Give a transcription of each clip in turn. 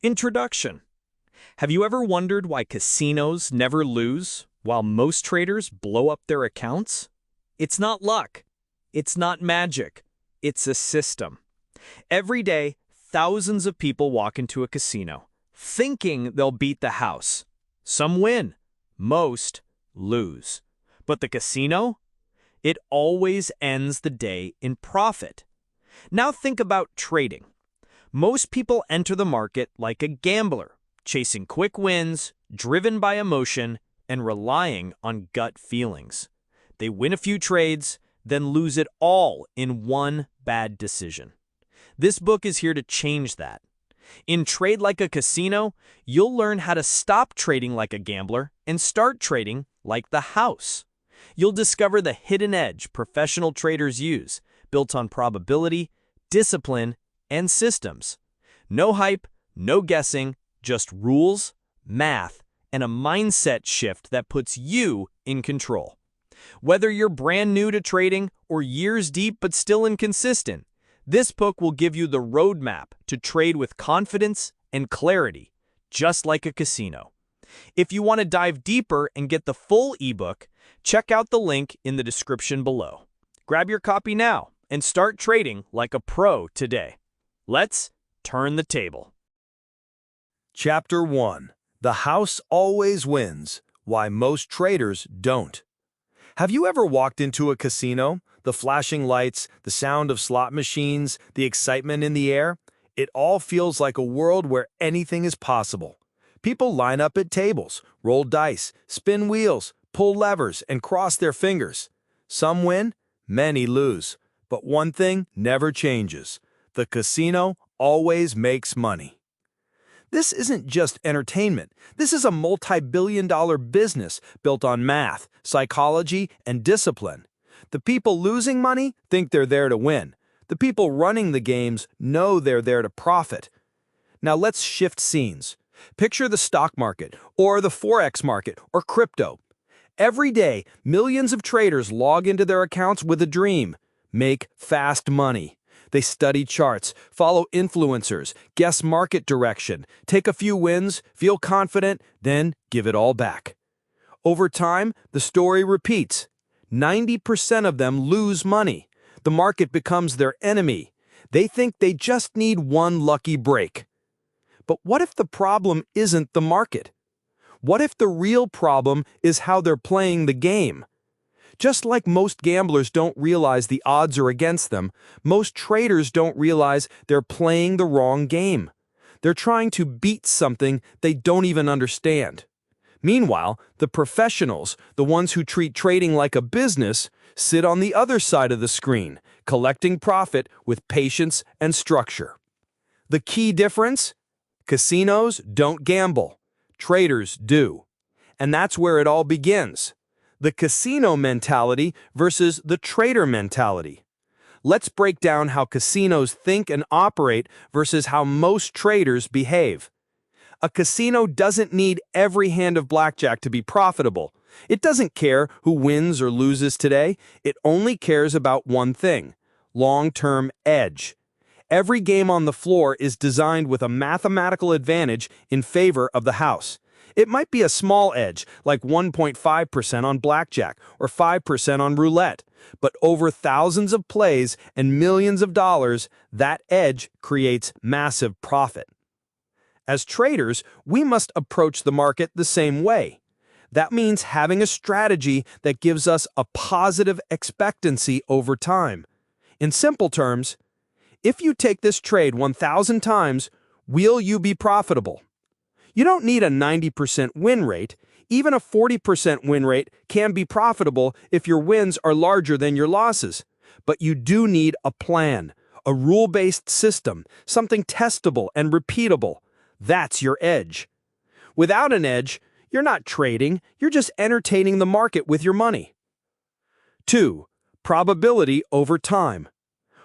Introduction. Have you ever wondered why casinos never lose, while most traders blow up their accounts? It's not luck. It's not magic. It's a system. Every day, thousands of people walk into a casino, thinking they'll beat the house. Some win. Most lose. But the casino? It always ends the day in profit. Now think about trading. Most people enter the market like a gambler, chasing quick wins, driven by emotion, and relying on gut feelings. They win a few trades, then lose it all in one bad decision. This book is here to change that. In Trade Like a Casino, you'll learn how to stop trading like a gambler and start trading like the house. You'll discover the hidden edge professional traders use, built on probability, discipline, and systems. No hype, no guessing, just rules, math, and a mindset shift that puts you in control. Whether you're brand new to trading or years deep but still inconsistent, this book will give you the roadmap to trade with confidence and clarity, just like a casino. If you want to dive deeper and get the full ebook, check out the link in the description below. Grab your copy now and start trading like a pro today. Let's turn the table. Chapter 1. The House Always Wins, Why Most Traders Don't. Have you ever walked into a casino? The flashing lights, the sound of slot machines, the excitement in the air? It all feels like a world where anything is possible. People line up at tables, roll dice, spin wheels, pull levers, and cross their fingers. Some win, many lose. But one thing never changes. The casino always makes money. This isn't just entertainment. This is a multi-billion-dollar business built on math, psychology, and discipline. The people losing money think they're there to win. The people running the games know they're there to profit. Now let's shift scenes. Picture the stock market, or the Forex market, or crypto. Every day, millions of traders log into their accounts with a dream: make fast money. They study charts, follow influencers, guess market direction, take a few wins, feel confident, then give it all back. Over time, the story repeats. 90% of them lose money. The market becomes their enemy. They think they just need one lucky break. But what if the problem isn't the market? What if the real problem is how they're playing the game? Just like most gamblers don't realize the odds are against them, most traders don't realize they're playing the wrong game. They're trying to beat something they don't even understand. Meanwhile, the professionals, the ones who treat trading like a business, sit on the other side of the screen, collecting profit with patience and structure. The key difference? Casinos don't gamble. Traders do. And that's where it all begins. The casino mentality versus the trader mentality. Let's break down how casinos think and operate versus how most traders behave. A casino doesn't need every hand of blackjack to be profitable. It doesn't care who wins or loses today. It only cares about one thing: long-term edge. Every game on the floor is designed with a mathematical advantage in favor of the house. It might be a small edge, like 1.5% on blackjack or 5% on roulette, but over thousands of plays and millions of dollars, that edge creates massive profit. As traders, we must approach the market the same way. That means having a strategy that gives us a positive expectancy over time. In simple terms, if you take this trade 1,000 times, will you be profitable? You don't need a 90% win rate. Even a 40% win rate can be profitable if your wins are larger than your losses. But you do need a plan, a rule-based system, something testable and repeatable. That's your edge. Without an edge, you're not trading, you're just entertaining the market with your money. 2. Probability over time.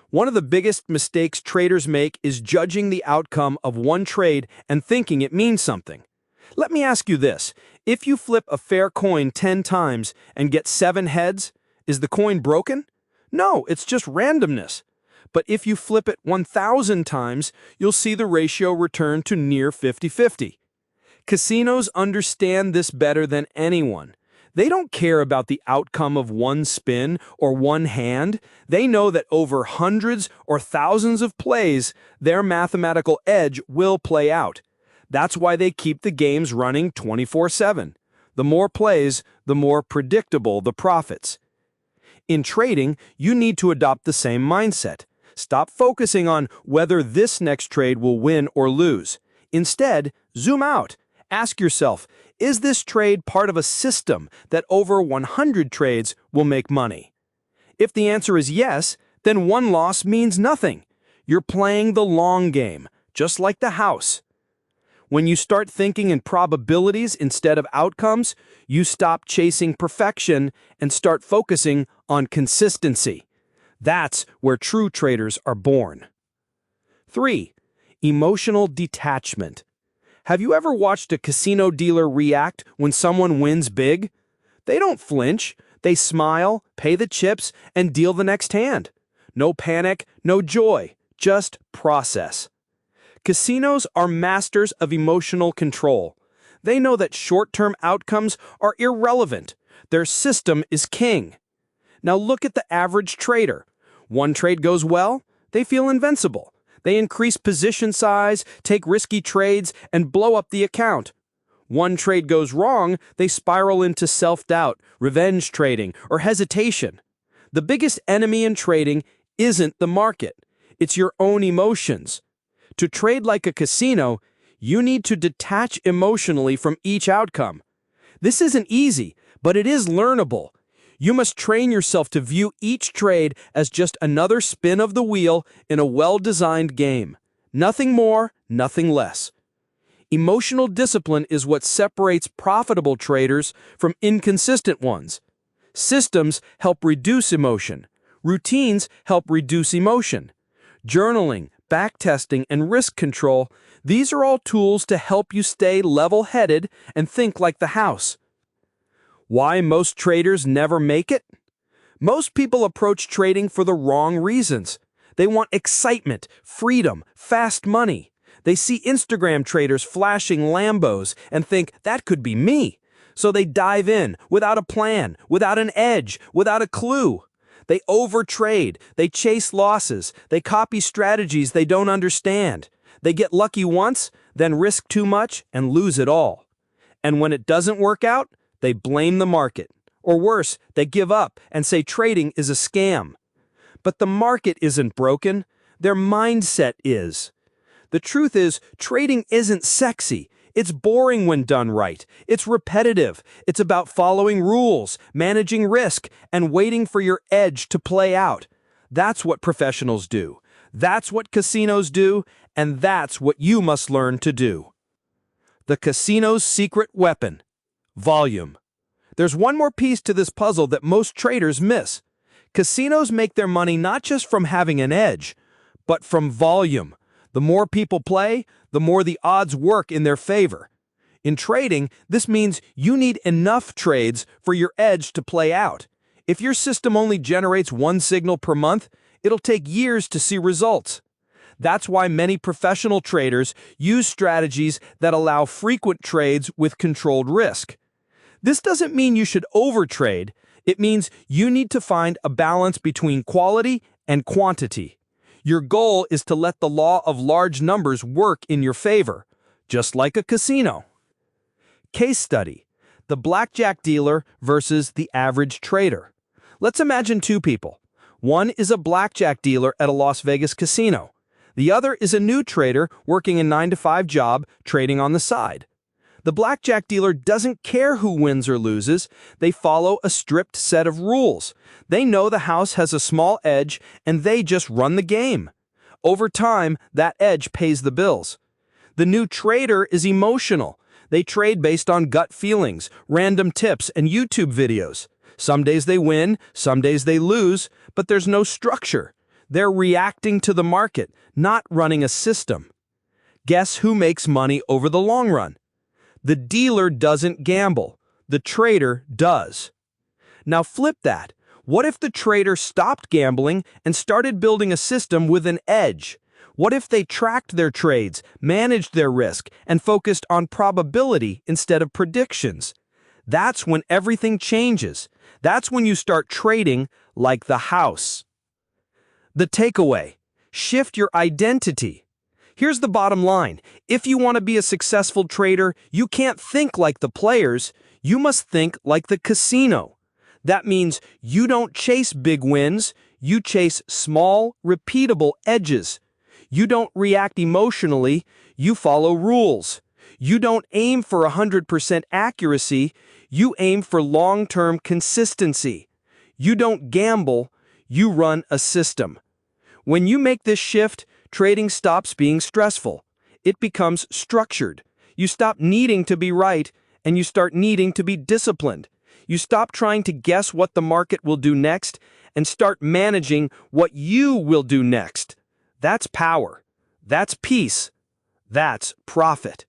One of the biggest mistakes traders make is judging the outcome of one trade and thinking it means something. Let me ask you this. If you flip a fair coin 10 times and get 7 heads, is the coin broken? No, it's just randomness. But if you flip it 1,000 times, you'll see the ratio return to near 50-50. Casinos understand this better than anyone. They don't care about the outcome of one spin or one hand. They know that over hundreds or thousands of plays, their mathematical edge will play out. That's why they keep the games running 24/7. The more plays, the more predictable the profits. In trading, you need to adopt the same mindset. Stop focusing on whether this next trade will win or lose. Instead, zoom out. Ask yourself, is this trade part of a system that over 100 trades will make money? If the answer is yes, then one loss means nothing. You're playing the long game, just like the house. When you start thinking in probabilities instead of outcomes, you stop chasing perfection and start focusing on consistency. That's where true traders are born. 3. Emotional detachment. Have you ever watched a casino dealer react when someone wins big? They don't flinch. They smile, pay the chips, and deal the next hand. No panic, no joy, just process. Casinos are masters of emotional control. They know that short-term outcomes are irrelevant. Their system is king. Now look at the average trader. One trade goes well, they feel invincible. They increase position size, take risky trades, and blow up the account. One trade goes wrong, they spiral into self-doubt, revenge trading, or hesitation. The biggest enemy in trading isn't the market. It's your own emotions. To trade like a casino, you need to detach emotionally from each outcome. This isn't easy, but it is learnable. You must train yourself to view each trade as just another spin of the wheel in a well-designed game. Nothing more, nothing less. Emotional discipline is what separates profitable traders from inconsistent ones. Systems help reduce emotion. Routines help reduce emotion. Journaling, backtesting, and risk control, these are all tools to help you stay level-headed and think like the house. Why most traders never make it? Most people approach trading for the wrong reasons. They want excitement, freedom, fast money. They see Instagram traders flashing Lambos and think, that could be me. So they dive in without a plan, without an edge, without a clue. They overtrade, they chase losses, they copy strategies they don't understand. They get lucky once, then risk too much and lose it all. And when it doesn't work out, they blame the market. Or worse, they give up and say trading is a scam. But the market isn't broken, their mindset is. The truth is, trading isn't sexy. It's boring when done right. It's repetitive. It's about following rules, managing risk, and waiting for your edge to play out. That's what professionals do. That's what casinos do, and that's what you must learn to do. The casino's secret weapon: volume. There's one more piece to this puzzle that most traders miss. Casinos make their money not just from having an edge, but from volume. The more people play, the more the odds work in their favor. In trading, this means you need enough trades for your edge to play out. If your system only generates one signal per month, it'll take years to see results. That's why many professional traders use strategies that allow frequent trades with controlled risk. This doesn't mean you should overtrade. It means you need to find a balance between quality and quantity. Your goal is to let the law of large numbers work in your favor, just like a casino. Case study: the blackjack dealer versus the average trader. Let's imagine two people. One is a blackjack dealer at a Las Vegas casino. The other is a new trader working a 9-to-5 job trading on the side. The blackjack dealer doesn't care who wins or loses. They follow a strict set of rules. They know the house has a small edge, and they just run the game. Over time, that edge pays the bills. The new trader is emotional. They trade based on gut feelings, random tips, and YouTube videos. Some days they win, some days they lose, but there's no structure. They're reacting to the market, not running a system. Guess who makes money over the long run? The dealer doesn't gamble. The trader does. Now flip that. What if the trader stopped gambling and started building a system with an edge? What if they tracked their trades, managed their risk, and focused on probability instead of predictions? That's when everything changes. That's when you start trading like the house. The takeaway: shift your identity. Here's the bottom line. If you want to be a successful trader, you can't think like the players. You must think like the casino. That means you don't chase big wins. You chase small, repeatable edges. You don't react emotionally. You follow rules. You don't aim for 100% accuracy. You aim for long-term consistency. You don't gamble. You run a system. When you make this shift, trading stops being stressful. It becomes structured. You stop needing to be right, and you start needing to be disciplined. You stop trying to guess what the market will do next and start managing what you will do next. That's power. That's peace. That's profit.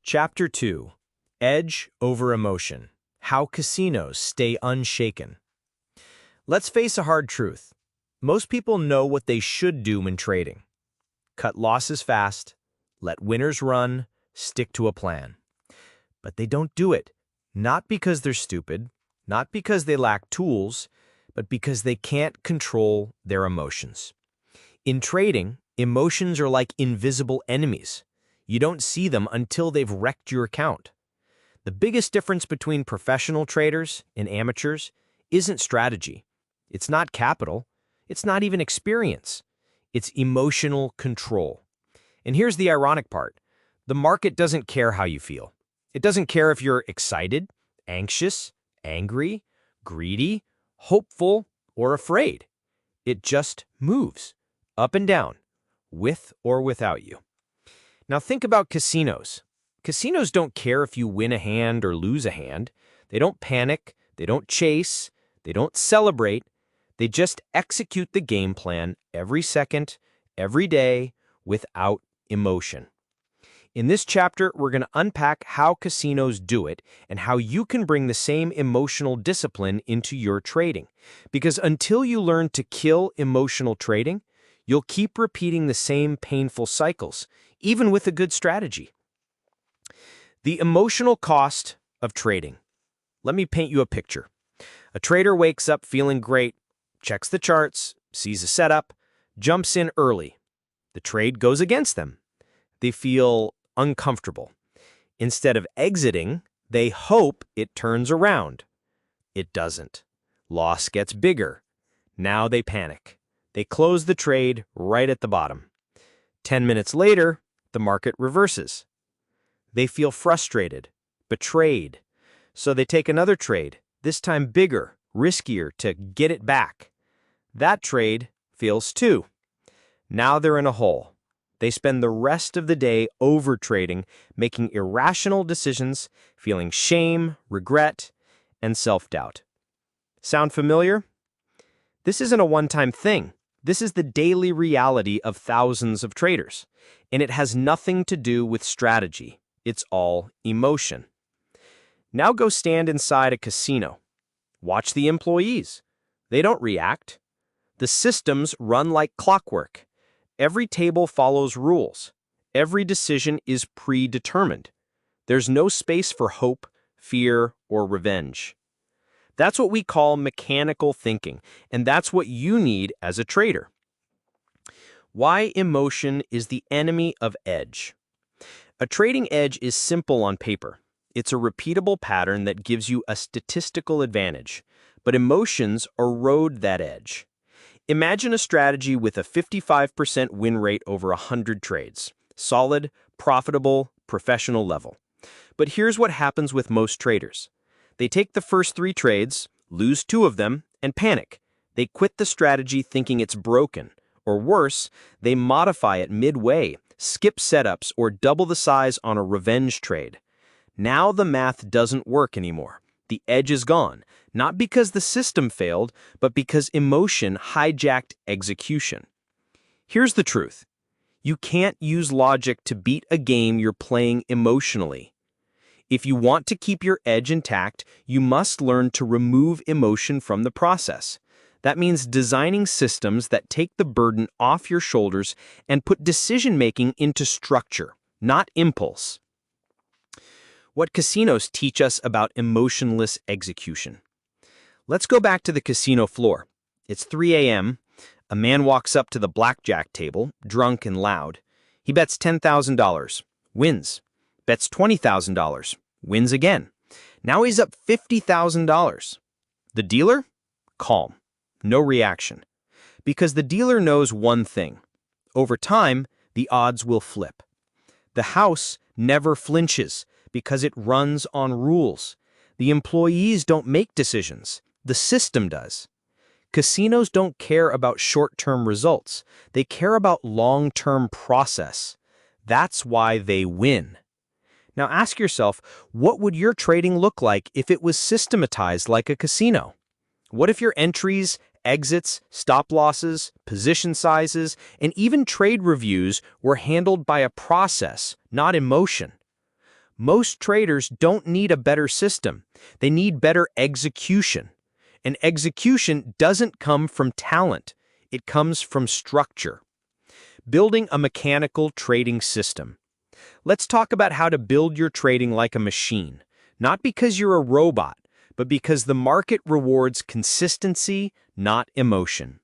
Chapter 2. Edge over Emotion. How Casinos Stay Unshaken. Let's face a hard truth. Most people know what they should do when trading. Cut losses fast, let winners run, stick to a plan. But they don't do it, not because they're stupid, not because they lack tools, but because they can't control their emotions. In trading, emotions are like invisible enemies. You don't see them until they've wrecked your account. The biggest difference between professional traders and amateurs isn't strategy. It's not capital. It's not even experience. It's emotional control. And here's the ironic part. The market doesn't care how you feel. It doesn't care if you're excited, anxious, angry, greedy, hopeful, or afraid. It just moves, up and down, with or without you. Now think about casinos. Casinos don't care if you win a hand or lose a hand. They don't panic, they don't chase, they don't celebrate. They just execute the game plan every second, every day, without emotion. In this chapter, we're going to unpack how casinos do it and how you can bring the same emotional discipline into your trading. Because until you learn to kill emotional trading, you'll keep repeating the same painful cycles, even with a good strategy. The emotional cost of trading. Let me paint you a picture. A trader wakes up feeling great, checks the charts, sees a setup, jumps in early. The trade goes against them. They feel uncomfortable. Instead of exiting, they hope it turns around. It doesn't. Loss gets bigger. Now they panic. They close the trade right at the bottom. 10 minutes later, the market reverses. They feel frustrated, betrayed. So they take another trade, this time bigger, riskier to get it back. That trade fails too. Now they're in a hole. They spend the rest of the day overtrading, making irrational decisions, feeling shame, regret, and self-doubt. Sound familiar? This isn't a one-time thing. This is the daily reality of thousands of traders, and it has nothing to do with strategy. It's all emotion. Now go stand inside a casino. Watch the employees. They don't react. The systems run like clockwork. Every table follows rules. Every decision is predetermined. There's no space for hope, fear, or revenge. That's what we call mechanical thinking, and that's what you need as a trader. Why emotion is the enemy of edge. A trading edge is simple on paper. It's a repeatable pattern that gives you a statistical advantage, but emotions erode that edge. Imagine a strategy with a 55% win rate over 100 trades. Solid, profitable, professional level. But here's what happens with most traders. They take the first 3 trades, lose 2 of them, and panic. They quit the strategy thinking it's broken. Or worse, they modify it midway, skip setups, or double the size on a revenge trade. Now the math doesn't work anymore. The edge is gone, not because the system failed, but because emotion hijacked execution. Here's the truth. You can't use logic to beat a game you're playing emotionally. If you want to keep your edge intact, you must learn to remove emotion from the process. That means designing systems that take the burden off your shoulders and put decision-making into structure, not impulse. What casinos teach us about emotionless execution. Let's go back to the casino floor. It's 3 a.m. A man walks up to the blackjack table, drunk and loud. He bets $10,000, wins. Bets $20,000, wins again. Now he's up $50,000. The dealer? Calm. No reaction. Because the dealer knows one thing. Over time, the odds will flip. The house never flinches because it runs on rules. The employees don't make decisions. The system does. Casinos don't care about short-term results. They care about long-term process. That's why they win. Now ask yourself, what would your trading look like if it was systematized like a casino? What if your entries, exits, stop losses, position sizes, and even trade reviews were handled by a process, not emotion? Most traders don't need a better system. They need better execution. And execution doesn't come from talent. It comes from structure. Building a mechanical trading system. Let's talk about how to build your trading like a machine. Not because you're a robot, but because the market rewards consistency, not emotion.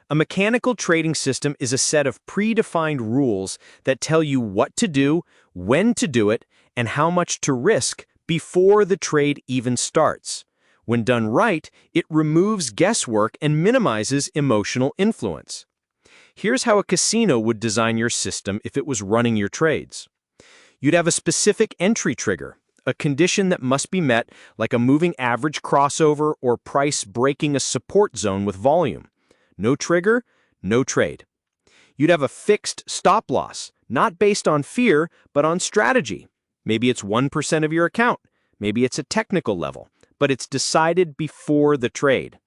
A mechanical trading system is a set of predefined rules that tell you what to do, when to do it, and how much to risk before the trade even starts. When done right, it removes guesswork and minimizes emotional influence. Here's how a casino would design your system if it was running your trades. You'd have a specific entry trigger, a condition that must be met, like a moving average crossover or price breaking a support zone with volume. No trigger, no trade. You'd have a fixed stop loss, not based on fear, but on strategy. Maybe it's 1% of your account. Maybe it's a technical level, but it's decided before the trade.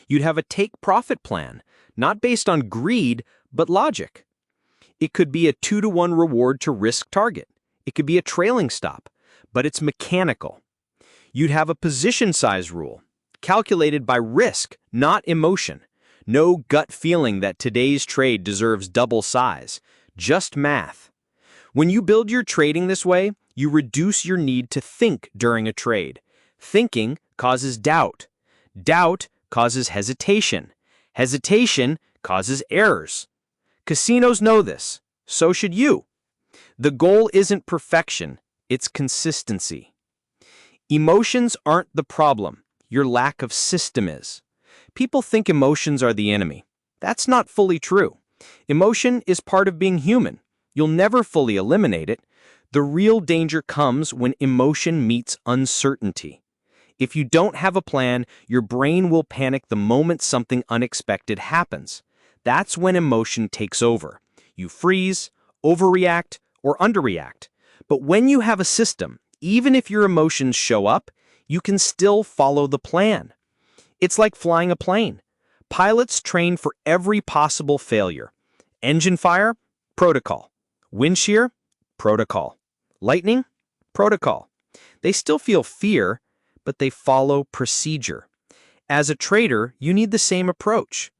You'd have a take-profit plan, not based on greed, but logic. It could be a 2-to-1 reward to risk target. It could be a trailing stop, but it's mechanical. You'd have a position size rule, calculated by risk, not emotion. No gut feeling that today's trade deserves double size, just math. When you build your trading this way, you reduce your need to think during a trade. Thinking causes doubt. Doubt causes hesitation. Hesitation causes errors. Casinos know this. So should you. The goal isn't perfection, it's consistency. Emotions aren't the problem. Your lack of system is. People think emotions are the enemy. That's not fully true. Emotion is part of being human. You'll never fully eliminate it. The real danger comes when emotion meets uncertainty. If you don't have a plan, your brain will panic the moment something unexpected happens. That's when emotion takes over. You freeze, overreact, or underreact. But when you have a system, even if your emotions show up, you can still follow the plan. It's like flying a plane. Pilots train for every possible failure. Engine fire? Protocol. Wind shear? Protocol. Lightning? Protocol. They still feel fear, but they follow procedure. As a trader, you need the same approach.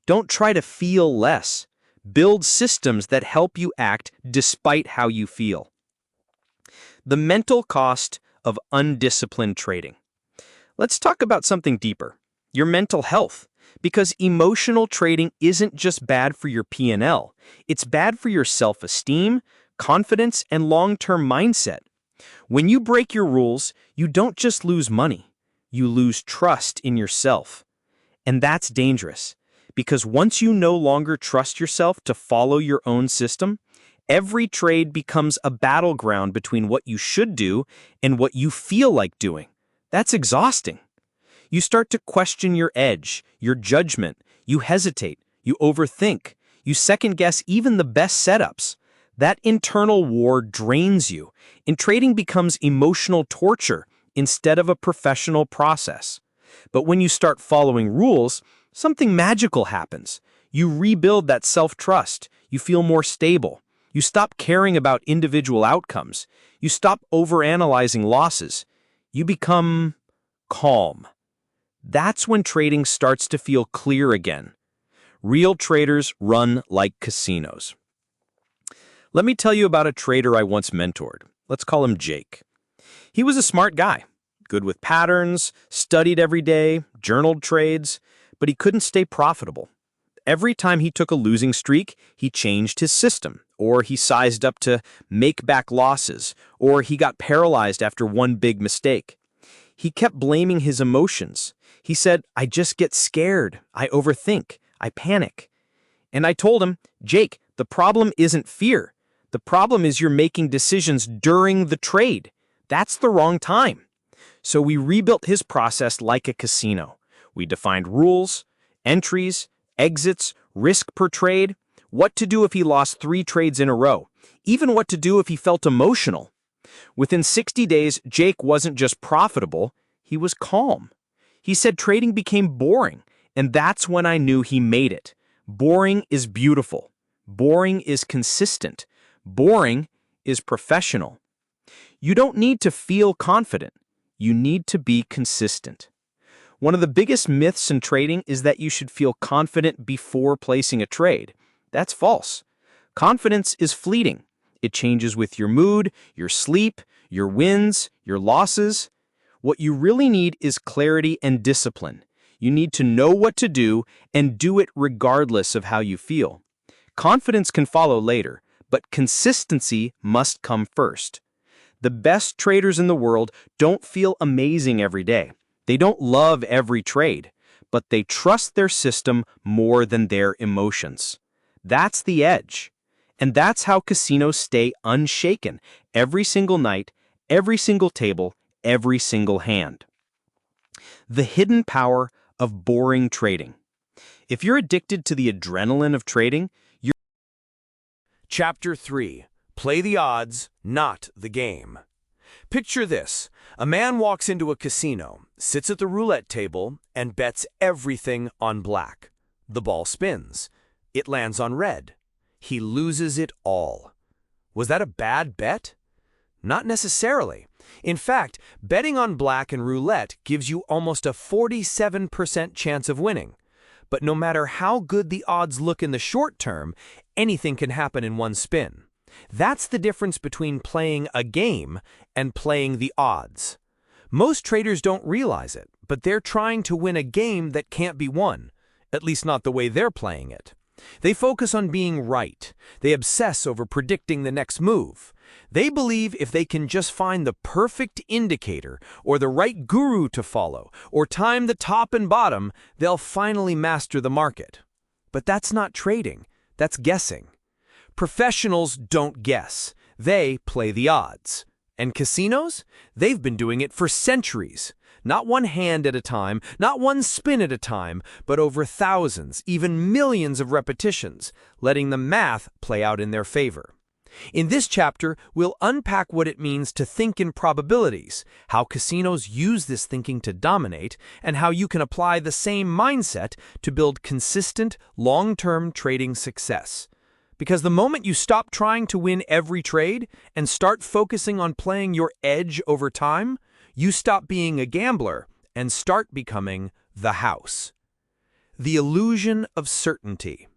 Don't try to feel less. Build systems that help you act despite how you feel. The mental cost of undisciplined trading. Let's talk about something deeper, your mental health. Because emotional trading isn't just bad for your P&L, it's bad for your self-esteem, confidence, and long-term mindset. When you break your rules, you don't just lose money, you lose trust in yourself. And that's dangerous, because once you no longer trust yourself to follow your own system, every trade becomes a battleground between what you should do and what you feel like doing. That's exhausting. You start to question your edge, your judgment, you hesitate, you overthink, you second-guess even the best setups. That internal war drains you, and trading becomes emotional torture instead of a professional process. But when you start following rules, something magical happens. You rebuild that self-trust, you feel more stable, You stop caring about individual outcomes. You stop overanalyzing losses. You become calm. That's when trading starts to feel clear again. Real traders run like casinos. Let me tell you about a trader I once mentored. Let's call him Jake. He was a smart guy, good with patterns, studied every day, journaled trades, but he couldn't stay profitable. Every time he took a losing streak, he changed his system, or he sized up to make back losses, or he got paralyzed after one big mistake. He kept blaming his emotions. He said, "I just get scared, I overthink, I panic." And I told him, "Jake, the problem isn't fear. The problem is you're making decisions during the trade. That's the wrong time." So we rebuilt his process like a casino. We defined rules, entries, exits, risk per trade, what to do if he lost 3 trades in a row, even what to do if he felt emotional. Within 60 days, Jake wasn't just profitable, he was calm. He said trading became boring, and that's when I knew he made it. Boring is beautiful. Boring is consistent. Boring is professional. You don't need to feel confident. You need to be consistent. One of the biggest myths in trading is that you should feel confident before placing a trade. That's false. Confidence is fleeting. It changes with your mood, your sleep, your wins, your losses. What you really need is clarity and discipline. You need to know what to do and do it regardless of how you feel. Confidence can follow later, but consistency must come first. The best traders in the world don't feel amazing every day. They don't love every trade, but they trust their system more than their emotions. That's the edge. And that's how casinos stay unshaken every single night, every single table, every single hand. The hidden power of boring trading. If you're addicted to the adrenaline of trading, you're Chapter 3. Play the odds, not the game. Picture this. A man walks into a casino, sits at the roulette table, and bets everything on black. The ball spins. It lands on red. He loses it all. Was that a bad bet? Not necessarily. In fact, betting on black and roulette gives you almost a 47% chance of winning. But no matter how good the odds look in the short term, anything can happen in one spin. That's the difference between playing a game and playing the odds. Most traders don't realize it, but they're trying to win a game that can't be won, at least not the way they're playing it. They focus on being right. They obsess over predicting the next move. They believe if they can just find the perfect indicator or the right guru to follow or time the top and bottom, they'll finally master the market. But that's not trading. That's guessing. Professionals don't guess. They play the odds. And casinos? They've been doing it for centuries. Not one hand at a time, not one spin at a time, but over thousands, even millions of repetitions, letting the math play out in their favor. In this chapter, we'll unpack what it means to think in probabilities, how casinos use this thinking to dominate, and how you can apply the same mindset to build consistent, long-term trading success. Because the moment you stop trying to win every trade and start focusing on playing your edge over time, you stop being a gambler and start becoming the house. The illusion of certainty.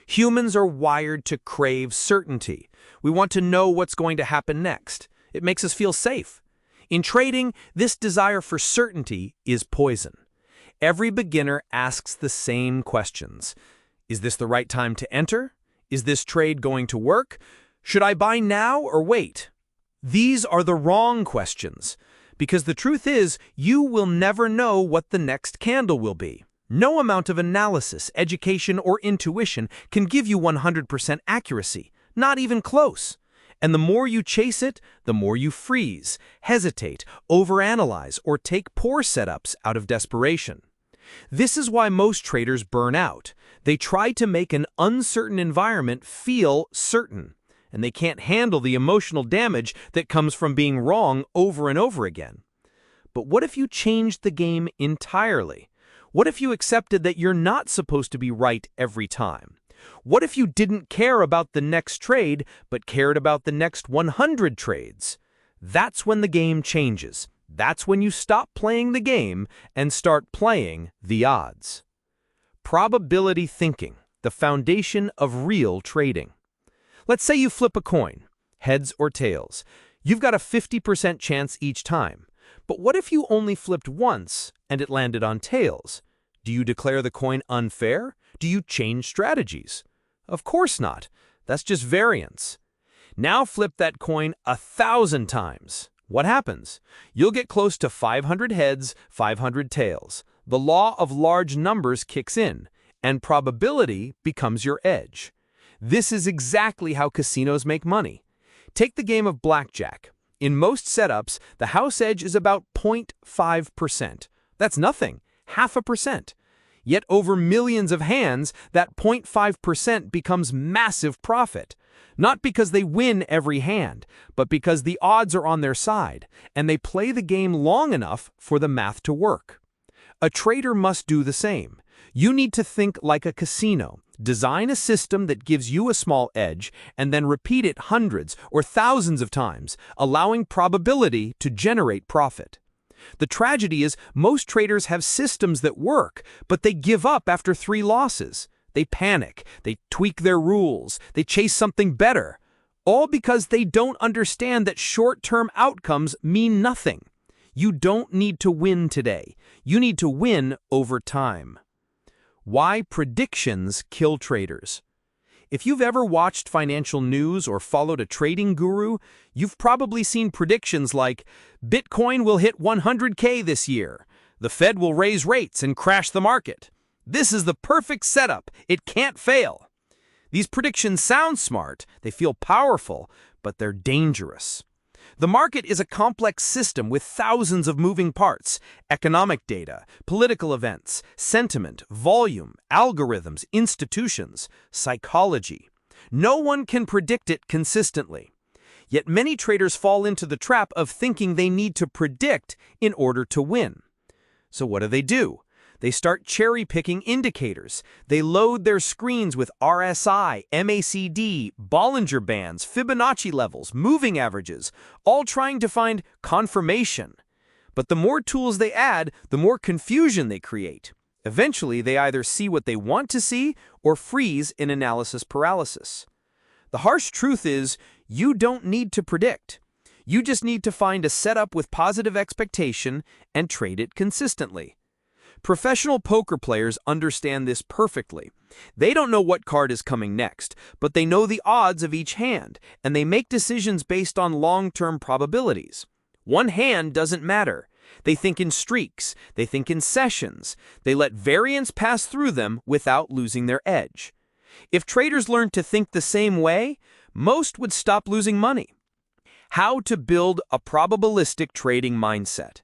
Humans are wired to crave certainty. We want to know what's going to happen next. It makes us feel safe. In trading, this desire for certainty is poison. Every beginner asks the same questions. Is this the right time to enter? Is this trade going to work? Should I buy now or wait? These are the wrong questions, because the truth is, you will never know what the next candle will be. No amount of analysis, education, or intuition can give you 100% accuracy, not even close. And the more you chase it, the more you freeze, hesitate, overanalyze, or take poor setups out of desperation. This is why most traders burn out. They try to make an uncertain environment feel certain, and they can't handle the emotional damage that comes from being wrong over and over again. But what if you changed the game entirely? What if you accepted that you're not supposed to be right every time? What if you didn't care about the next trade, but cared about the next 100 trades? That's when the game changes. That's when you stop playing the game and start playing the odds. Probability thinking, the foundation of real trading. Let's say you flip a coin, heads or tails. You've got a 50% chance each time. But what if you only flipped once and it landed on tails? Do you declare the coin unfair? Do you change strategies? Of course not. That's just variance. Now flip that coin 1,000 times. What happens? You'll get close to 500 heads, 500 tails. The law of large numbers kicks in, and probability becomes your edge. This is exactly how casinos make money. Take the game of blackjack. In most setups, the house edge is about 0.5%. That's nothing, 0.5%. Yet over millions of hands, that 0.5% becomes massive profit. Not because they win every hand, but because the odds are on their side, and they play the game long enough for the math to work. A trader must do the same. You need to think like a casino. Design a system that gives you a small edge, and then repeat it hundreds or thousands of times, allowing probability to generate profit. The tragedy is most traders have systems that work, but they give up after 3 losses. They panic, they tweak their rules, they chase something better, all because they don't understand that short-term outcomes mean nothing. You don't need to win today. You need to win over time. Why predictions kill traders. If you've ever watched financial news or followed a trading guru, you've probably seen predictions like, Bitcoin will hit 100K this year. The Fed will raise rates and crash the market. This is the perfect setup. It can't fail. These predictions sound smart, they feel powerful, but they're dangerous. The market is a complex system with thousands of moving parts: economic data, political events, sentiment, volume, algorithms, institutions, psychology. No one can predict it consistently. Yet many traders fall into the trap of thinking they need to predict in order to win. So what do? They start cherry-picking indicators. They load their screens with RSI, MACD, Bollinger Bands, Fibonacci levels, moving averages, all trying to find confirmation. But the more tools they add, the more confusion they create. Eventually, they either see what they want to see or freeze in analysis paralysis. The harsh truth is, you don't need to predict. You just need to find a setup with positive expectation and trade it consistently. Professional poker players understand this perfectly. They don't know what card is coming next, but they know the odds of each hand, and they make decisions based on long-term probabilities. One hand doesn't matter. They think in streaks, they think in sessions. They let variance pass through them without losing their edge. If traders learned to think the same way, most would stop losing money. How to build a probabilistic trading mindset.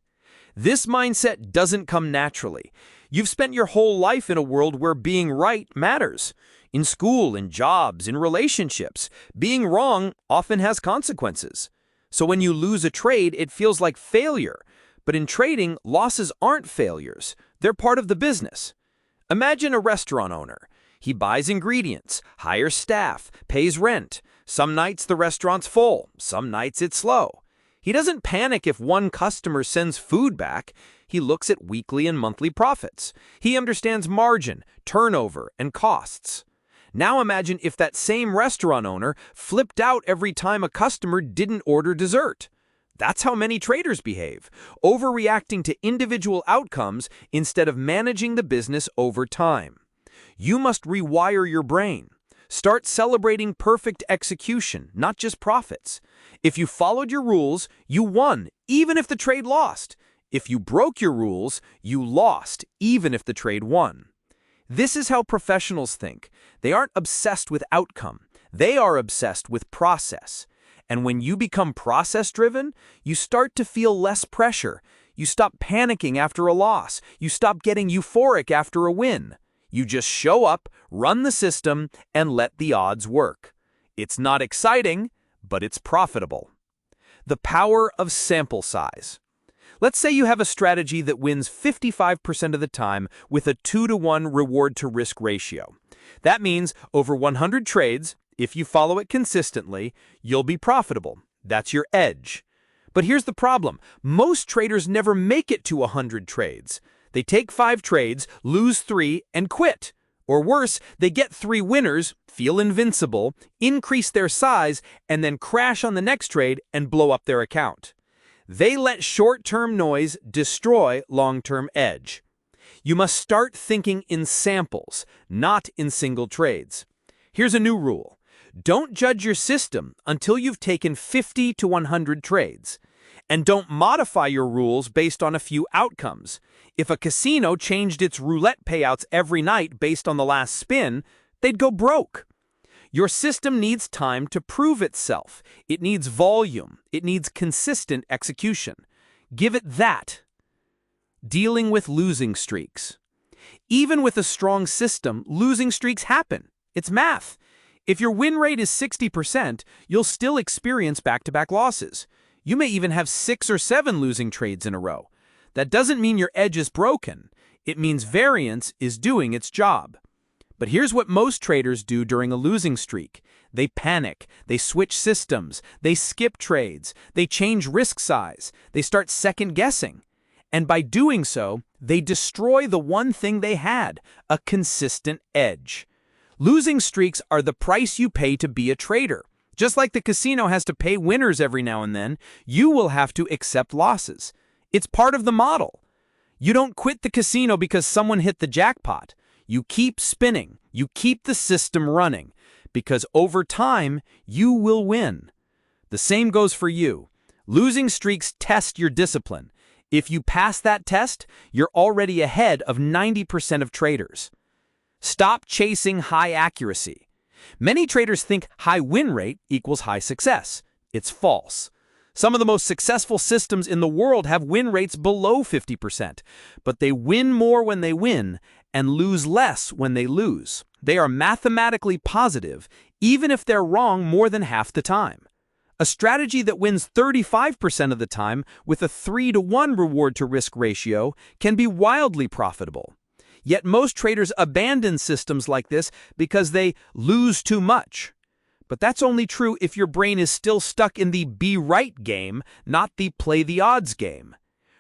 This mindset doesn't come naturally. You've spent your whole life in a world where being right matters. In school, in jobs, in relationships, being wrong often has consequences. So when you lose a trade, it feels like failure. But in trading, losses aren't failures. They're part of the business. Imagine a restaurant owner. He buys ingredients, hires staff, pays rent. Some nights the restaurant's full, some nights it's slow. He doesn't panic if one customer sends food back. He looks at weekly and monthly profits. He understands margin, turnover, and costs. Now imagine if that same restaurant owner flipped out every time a customer didn't order dessert. That's how many traders behave, overreacting to individual outcomes instead of managing the business over time. You must rewire your brain. Start celebrating perfect execution, not just profits. If you followed your rules, you won, even if the trade lost. If you broke your rules, you lost, even if the trade won. This is how professionals think. They aren't obsessed with outcome. They are obsessed with process. And when you become process-driven, you start to feel less pressure. You stop panicking after a loss. You stop getting euphoric after a win. You just show up, run the system, and let the odds work. It's not exciting, but it's profitable. The power of sample size. Let's say you have a strategy that wins 55% of the time with a 2-to-1 reward-to-risk ratio. That means over 100 trades, if you follow it consistently, you'll be profitable. That's your edge. But here's the problem. Most traders never make it to 100 trades. They take 5 trades, lose 3, and quit. Or worse, they get 3 winners, feel invincible, increase their size, and then crash on the next trade and blow up their account. They let short-term noise destroy long-term edge. You must start thinking in samples, not in single trades. Here's a new rule. Don't judge your system until you've taken 50 to 100 trades. And don't modify your rules based on a few outcomes. If a casino changed its roulette payouts every night based on the last spin, they'd go broke. Your system needs time to prove itself. It needs volume. It needs consistent execution. Give it that. Dealing with losing streaks. Even with a strong system, losing streaks happen. It's math. If your win rate is 60%, you'll still experience back-to-back losses. You may even have 6 or 7 losing trades in a row. That doesn't mean your edge is broken. It means variance is doing its job. But here's what most traders do during a losing streak. They panic, they switch systems, they skip trades, they change risk size, they start second-guessing. And by doing so, they destroy the one thing they had, a consistent edge. Losing streaks are the price you pay to be a trader. Just like the casino has to pay winners every now and then, you will have to accept losses. It's part of the model. You don't quit the casino because someone hit the jackpot. You keep spinning. You keep the system running. Because over time, you will win. The same goes for you. Losing streaks test your discipline. If you pass that test, you're already ahead of 90% of traders. Stop chasing high accuracy. Many traders think high win rate equals high success. It's false. Some of the most successful systems in the world have win rates below 50%, but they win more when they win and lose less when they lose. They are mathematically positive, even if they're wrong more than half the time. A strategy that wins 35% of the time with a 3-to-1 reward-to-risk ratio can be wildly profitable. Yet most traders abandon systems like this because they lose too much. But that's only true if your brain is still stuck in the be right game, not the play the odds game.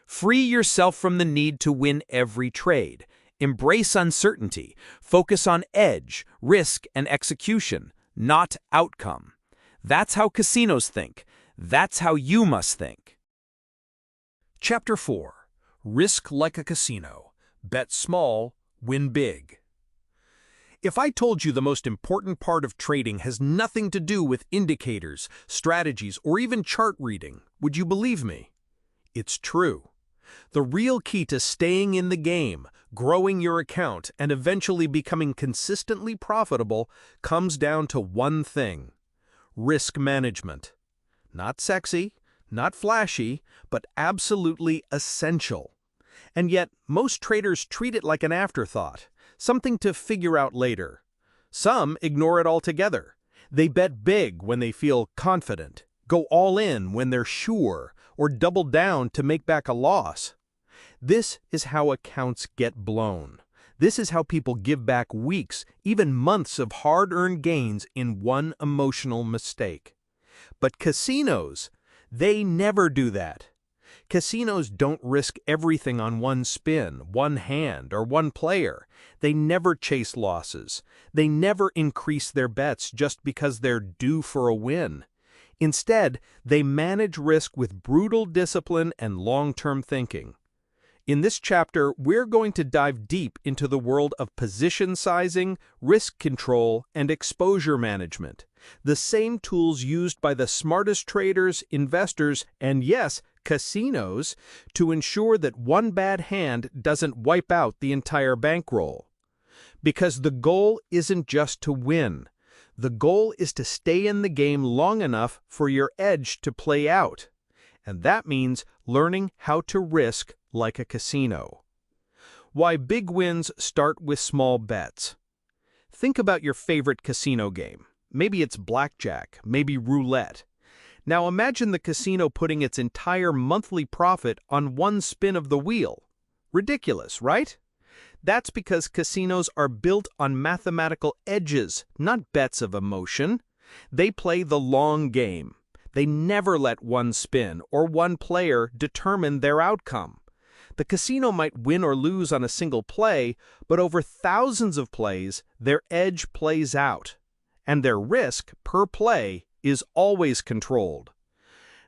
Free yourself from the need to win every trade. Embrace uncertainty. Focus on edge, risk, and execution, not outcome. That's how casinos think. That's how you must think. Chapter 4. Risk like a casino. Bet small, win big. If I told you the most important part of trading has nothing to do with indicators, strategies, or even chart reading, would you believe me? It's true. The real key to staying in the game, growing your account, and eventually becoming consistently profitable comes down to one thing: risk management. Not sexy, not flashy, but absolutely essential. And yet, most traders treat it like an afterthought, something to figure out later. Some ignore it altogether. They bet big when they feel confident, go all in when they're sure, or double down to make back a loss. This is how accounts get blown. This is how people give back weeks, even months of hard-earned gains in one emotional mistake. But casinos, they never do that. Casinos don't risk everything on one spin, one hand, or one player. They never chase losses. They never increase their bets just because they're due for a win. Instead, they manage risk with brutal discipline and long-term thinking. In this chapter, we're going to dive deep into the world of position sizing, risk control, and exposure management. The same tools used by the smartest traders, investors, and yes, casinos, to ensure that one bad hand doesn't wipe out the entire bankroll. Because the goal isn't just to win. The goal is to stay in the game long enough for your edge to play out. And that means learning how to risk like a casino. Why big wins start with small bets. Think about your favorite casino game. Maybe it's blackjack, maybe roulette. Now imagine the casino putting its entire monthly profit on one spin of the wheel. Ridiculous, right? That's because casinos are built on mathematical edges, not bets of emotion. They play the long game. They never let one spin or one player determine their outcome. The casino might win or lose on a single play, but over thousands of plays, their edge plays out, and their risk per play is always controlled.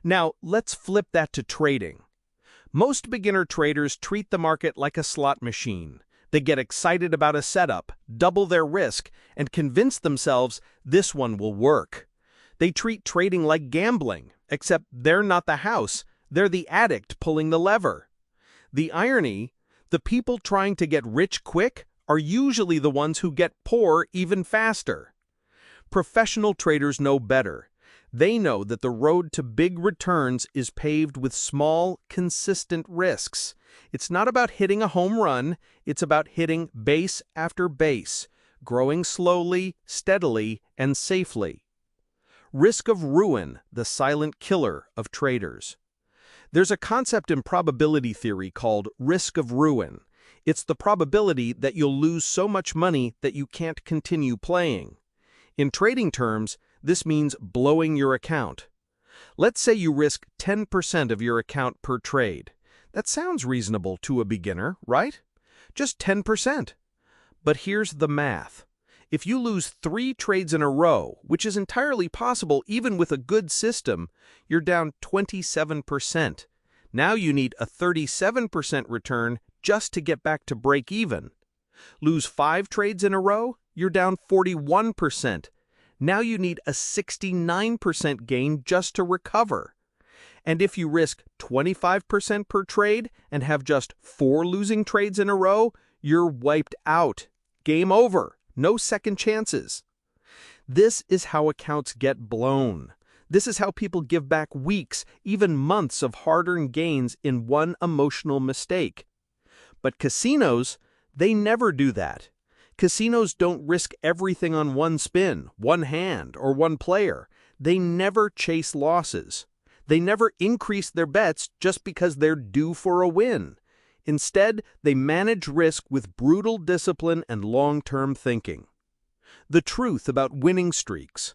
Now, let's flip that to trading. Most beginner traders treat the market like a slot machine. They get excited about a setup, double their risk, and convince themselves this one will work. They treat trading like gambling, except they're not the house, they're the addict pulling the lever. The irony, the people trying to get rich quick are usually the ones who get poor even faster. Professional traders know better. They know that the road to big returns is paved with small, consistent risks. It's not about hitting a home run, it's about hitting base after base, growing slowly, steadily, and safely. Risk of ruin, the silent killer of traders. There's a concept in probability theory called risk of ruin. It's the probability that you'll lose so much money that you can't continue playing. In trading terms, this means blowing your account. Let's say you risk 10% of your account per trade. That sounds reasonable to a beginner, right? Just 10%. But here's the math. If you lose 3 trades in a row, which is entirely possible even with a good system, you're down 27%. Now you need a 37% return just to get back to break even. Lose 5 trades in a row, you're down 41%. Now you need a 69% gain just to recover. And if you risk 25% per trade and have just 4 losing trades in a row, you're wiped out. Game over. No second chances. This is how accounts get blown. This is how people give back weeks, even months of hard-earned gains in one emotional mistake. But casinos, they never do that. Casinos don't risk everything on one spin, one hand, or one player. They never chase losses. They never increase their bets just because they're due for a win. Instead, they manage risk with brutal discipline and long-term thinking. The truth about winning streaks.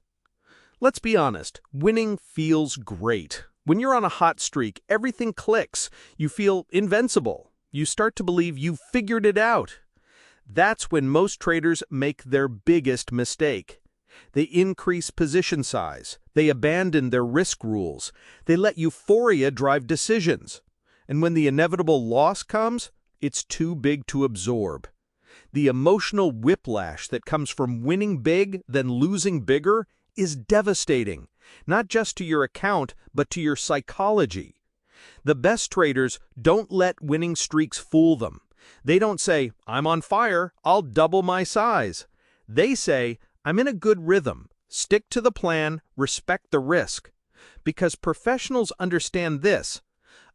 Let's be honest, winning feels great. When you're on a hot streak, everything clicks. You feel invincible. You start to believe you've figured it out. That's when most traders make their biggest mistake. They increase position size. They abandon their risk rules. They let euphoria drive decisions. And when the inevitable loss comes, it's too big to absorb. The emotional whiplash that comes from winning big, then losing bigger, is devastating, not just to your account, but to your psychology. The best traders don't let winning streaks fool them. They don't say, "I'm on fire, I'll double my size." They say, "I'm in a good rhythm. Stick to the plan, respect the risk." Because professionals understand this.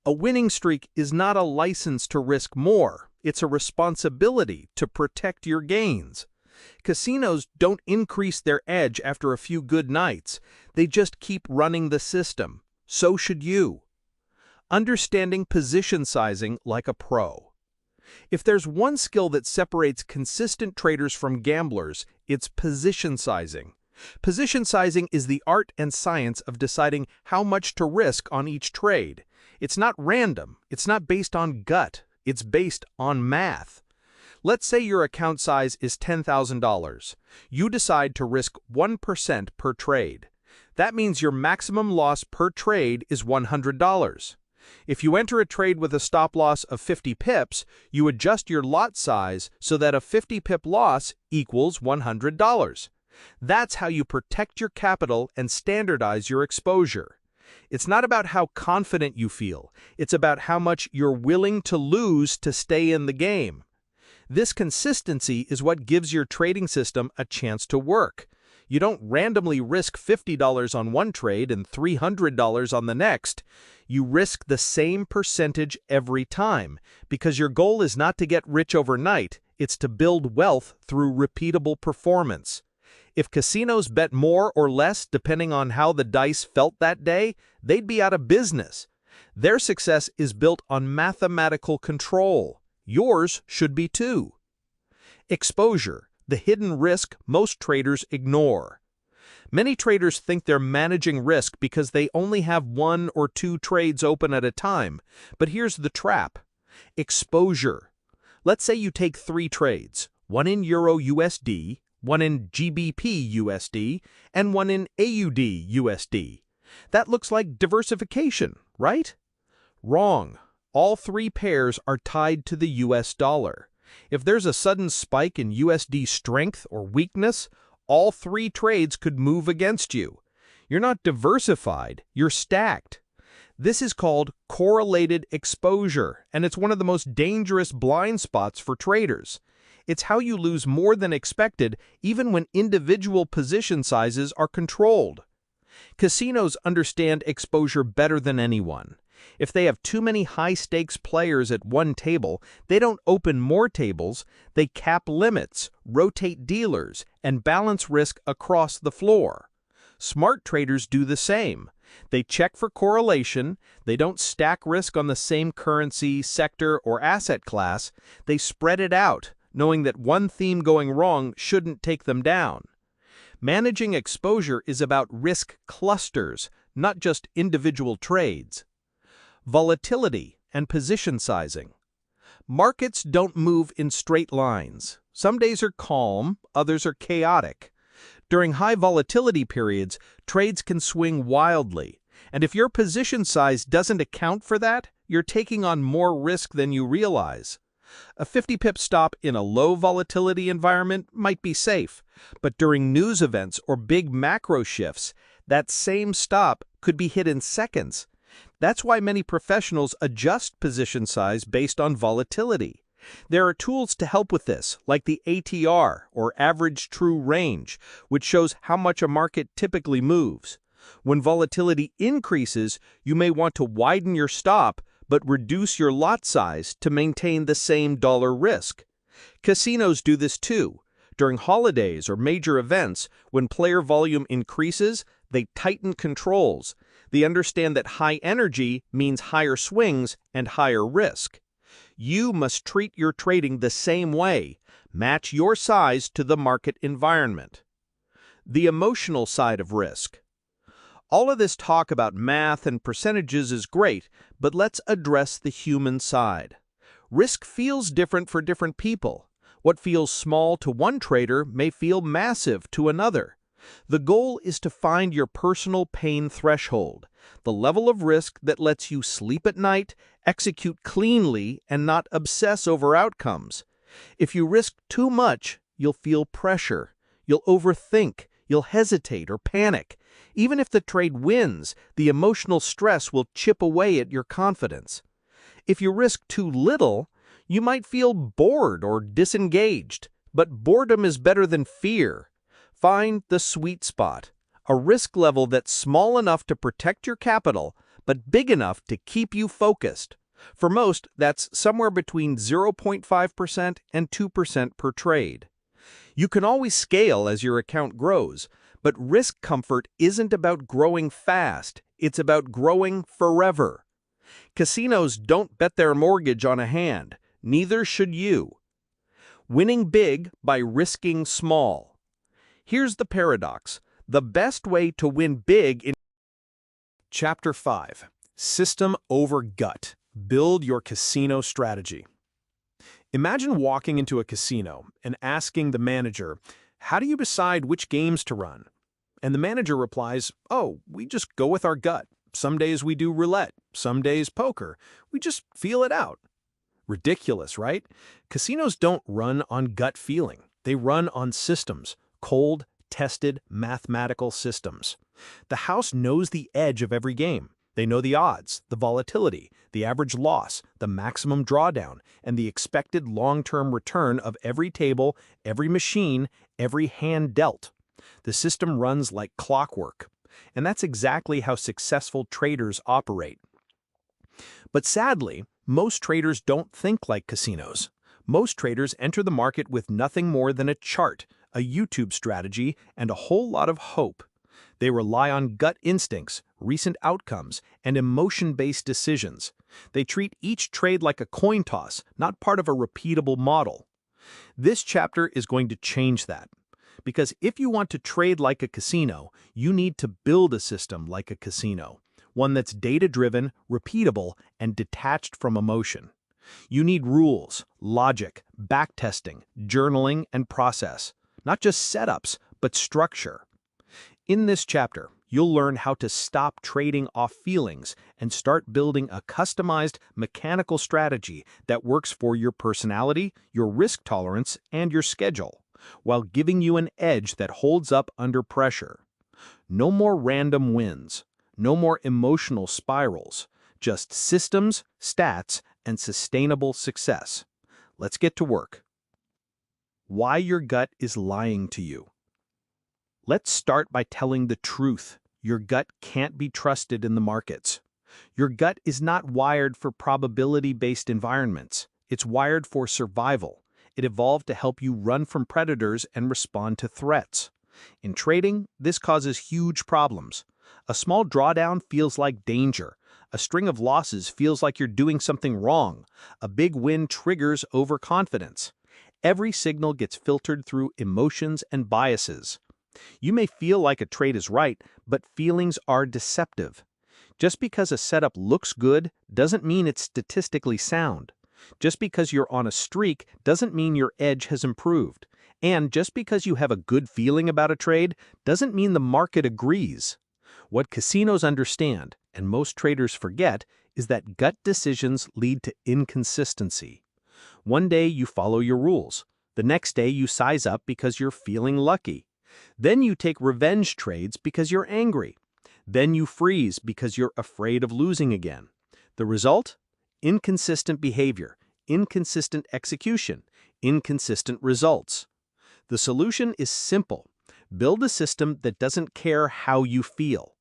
A winning streak is not a license to risk more. It's a responsibility to protect your gains. Casinos don't increase their edge after a few good nights. They just keep running the system. So should you. Understanding position sizing like a pro. If there's one skill that separates consistent traders from gamblers, it's position sizing. Position sizing is the art and science of deciding how much to risk on each trade. It's not random. It's not based on gut. It's based on math. Let's say your account size is $10,000. You decide to risk 1% per trade. That means your maximum loss per trade is $100. If you enter a trade with a stop loss of 50 pips, you adjust your lot size so that a 50-pip loss equals $100. That's how you protect your capital and standardize your exposure. It's not about how confident you feel. It's about how much you're willing to lose to stay in the game. This consistency is what gives your trading system a chance to work. You don't randomly risk $50 on one trade and $300 on the next. You risk the same percentage every time, because your goal is not to get rich overnight, it's to build wealth through repeatable performance. If casinos bet more or less depending on how the dice felt that day, they'd be out of business. Their success is built on mathematical control. Yours should be too. Exposure, the hidden risk most traders ignore. Many traders think they're managing risk because they only have 1 or 2 trades open at a time. But here's the trap. Exposure. Let's say you take 3 trades, one in Euro USD, one in GBP USD, and one in AUD USD. That looks like diversification, right? Wrong. All 3 pairs are tied to the US dollar. If there's a sudden spike in USD strength or weakness, all 3 trades could move against you. You're not diversified, you're stacked. This is called correlated exposure, and it's one of the most dangerous blind spots for traders. It's how you lose more than expected even when individual position sizes are controlled. Casinos understand exposure better than anyone. If they have too many high-stakes players at one table, they don't open more tables, they cap limits, rotate dealers, and balance risk across the floor. Smart traders do the same. They check for correlation, they don't stack risk on the same currency, sector, or asset class, they spread it out, knowing that one theme going wrong shouldn't take them down. Managing exposure is about risk clusters, not just individual trades. Volatility and position sizing. Markets don't move in straight lines. Some days are calm, others are chaotic. During high volatility periods, trades can swing wildly, and if your position size doesn't account for that, you're taking on more risk than you realize. A 50-pip stop in a low volatility environment might be safe, but during news events or big macro shifts, that same stop could be hit in seconds. That's why many professionals adjust position size based on volatility. There are tools to help with this, like the ATR, or Average True Range, which shows how much a market typically moves. When volatility increases, you may want to widen your stop, but reduce your lot size to maintain the same dollar risk. Casinos do this too. During holidays or major events, when player volume increases, they tighten controls. They understand that high energy means higher swings and higher risk. You must treat your trading the same way. Match your size to the market environment. The emotional side of risk. All of this talk about math and percentages is great, but let's address the human side. Risk feels different for different people. What feels small to one trader may feel massive to another. The goal is to find your personal pain threshold, the level of risk that lets you sleep at night, execute cleanly, and not obsess over outcomes. If you risk too much, you'll feel pressure. You'll overthink. You'll hesitate or panic. Even if the trade wins, the emotional stress will chip away at your confidence. If you risk too little, you might feel bored or disengaged, but boredom is better than fear. Find the sweet spot, a risk level that's small enough to protect your capital, but big enough to keep you focused. For most, that's somewhere between 0.5% and 2% per trade. You can always scale as your account grows, but risk comfort isn't about growing fast, it's about growing forever. Casinos don't bet their mortgage on a hand, neither should you. Winning big by risking small. Here's the paradox. The best way to win big in Chapter 5. System over Gut. Build your casino strategy. Imagine walking into a casino and asking the manager, "How do you decide which games to run?" And the manager replies, "Oh, we just go with our gut. Some days we do roulette, some days poker. We just feel it out." Ridiculous, right? Casinos don't run on gut feeling. They run on systems, cold, tested, mathematical systems. The house knows the edge of every game. They know the odds, the volatility, the average loss, the maximum drawdown, and the expected long-term return of every table, every machine, every hand dealt. The system runs like clockwork. And that's exactly how successful traders operate. But sadly, most traders don't think like casinos. Most traders enter the market with nothing more than a chart, a YouTube strategy, and a whole lot of hope. They rely on gut instincts, recent outcomes, and emotion-based decisions. They treat each trade like a coin toss, not part of a repeatable model. This chapter is going to change that. Because if you want to trade like a casino, you need to build a system like a casino, one that's data-driven, repeatable, and detached from emotion. You need rules, logic, backtesting, journaling, and process. Not just setups, but structure. In this chapter, you'll learn how to stop trading off feelings and start building a customized, mechanical strategy that works for your personality, your risk tolerance, and your schedule, while giving you an edge that holds up under pressure. No more random wins, no more emotional spirals, just systems, stats, and sustainable success. Let's get to work. Why your gut is lying to you. Let's start by telling the truth. Your gut can't be trusted in the markets. Your gut is not wired for probability-based environments. It's wired for survival. It evolved to help you run from predators and respond to threats. In trading, this causes huge problems. A small drawdown feels like danger. A string of losses feels like you're doing something wrong. A big win triggers overconfidence. Every signal gets filtered through emotions and biases. You may feel like a trade is right, but feelings are deceptive. Just because a setup looks good doesn't mean it's statistically sound. Just because you're on a streak doesn't mean your edge has improved. And just because you have a good feeling about a trade doesn't mean the market agrees. What casinos understand, and most traders forget, is that gut decisions lead to inconsistency. One day you follow your rules. The next day you size up because you're feeling lucky. Then you take revenge trades because you're angry. Then you freeze because you're afraid of losing again. The result? Inconsistent behavior, inconsistent execution, inconsistent results. The solution is simple. Build a system that doesn't care how you feel.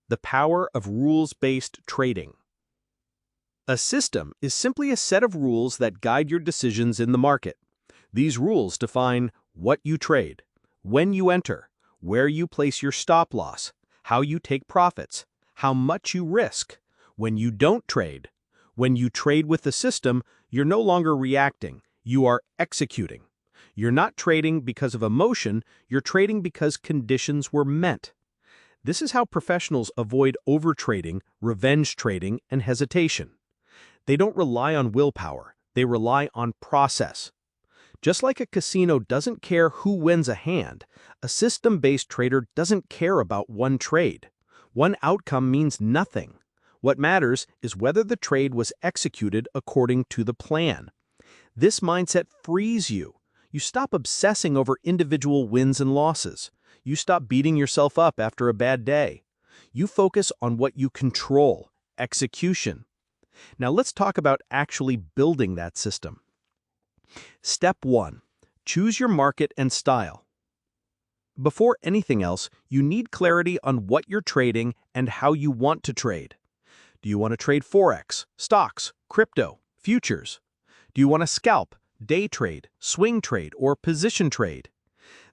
The power of rules-based trading. A system is simply a set of rules that guide your decisions in the market. These rules define what you trade, when you enter, where you place your stop loss, how you take profits, how much you risk, when you don't trade. When you trade with the system, you're no longer reacting, you are executing. You're not trading because of emotion, you're trading because conditions were met. This is how professionals avoid overtrading, revenge trading, and hesitation. They don't rely on willpower, they rely on process. Just like a casino doesn't care who wins a hand, a system-based trader doesn't care about one trade. One outcome means nothing. What matters is whether the trade was executed according to the plan. This mindset frees you. You stop obsessing over individual wins and losses. You stop beating yourself up after a bad day. You focus on what you control, execution. Now let's talk about actually building that system. Step 1. Choose your market and style. Before anything else, you need clarity on what you're trading and how you want to trade. Do you want to trade Forex, stocks, crypto, futures? Do you want to scalp, day trade, swing trade, or position trade?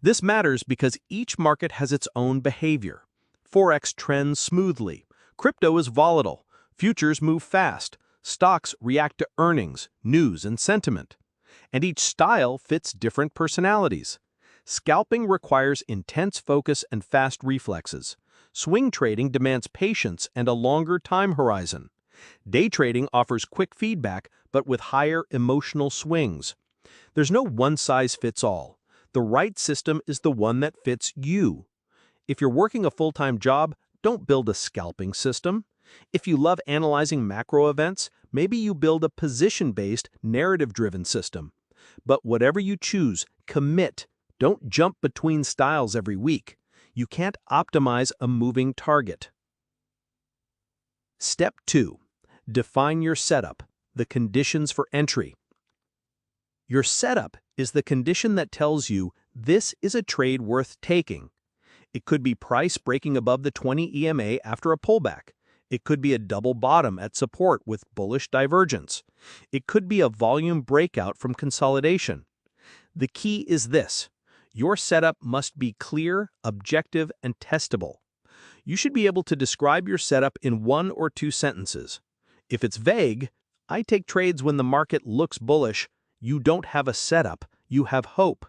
This matters because each market has its own behavior. Forex trends smoothly. Crypto is volatile. Futures move fast. Stocks react to earnings, news, and sentiment. And each style fits different personalities. Scalping requires intense focus and fast reflexes. Swing trading demands patience and a longer time horizon. Day trading offers quick feedback, but with higher emotional swings. There's no one-size-fits-all. The right system is the one that fits you. If you're working a full-time job, don't build a scalping system. If you love analyzing macro events, maybe you build a position-based, narrative-driven system. But whatever you choose, commit. Don't jump between styles every week. You can't optimize a moving target. Step 2. Define your setup, the conditions for entry. Your setup is the condition that tells you this is a trade worth taking. It could be price breaking above the 20 EMA after a pullback. It could be a double bottom at support with bullish divergence. It could be a volume breakout from consolidation. The key is this. Your setup must be clear, objective, and testable. You should be able to describe your setup in 1 or 2 sentences. If it's vague, I take trades when the market looks bullish, You don't have a setup, you have hope.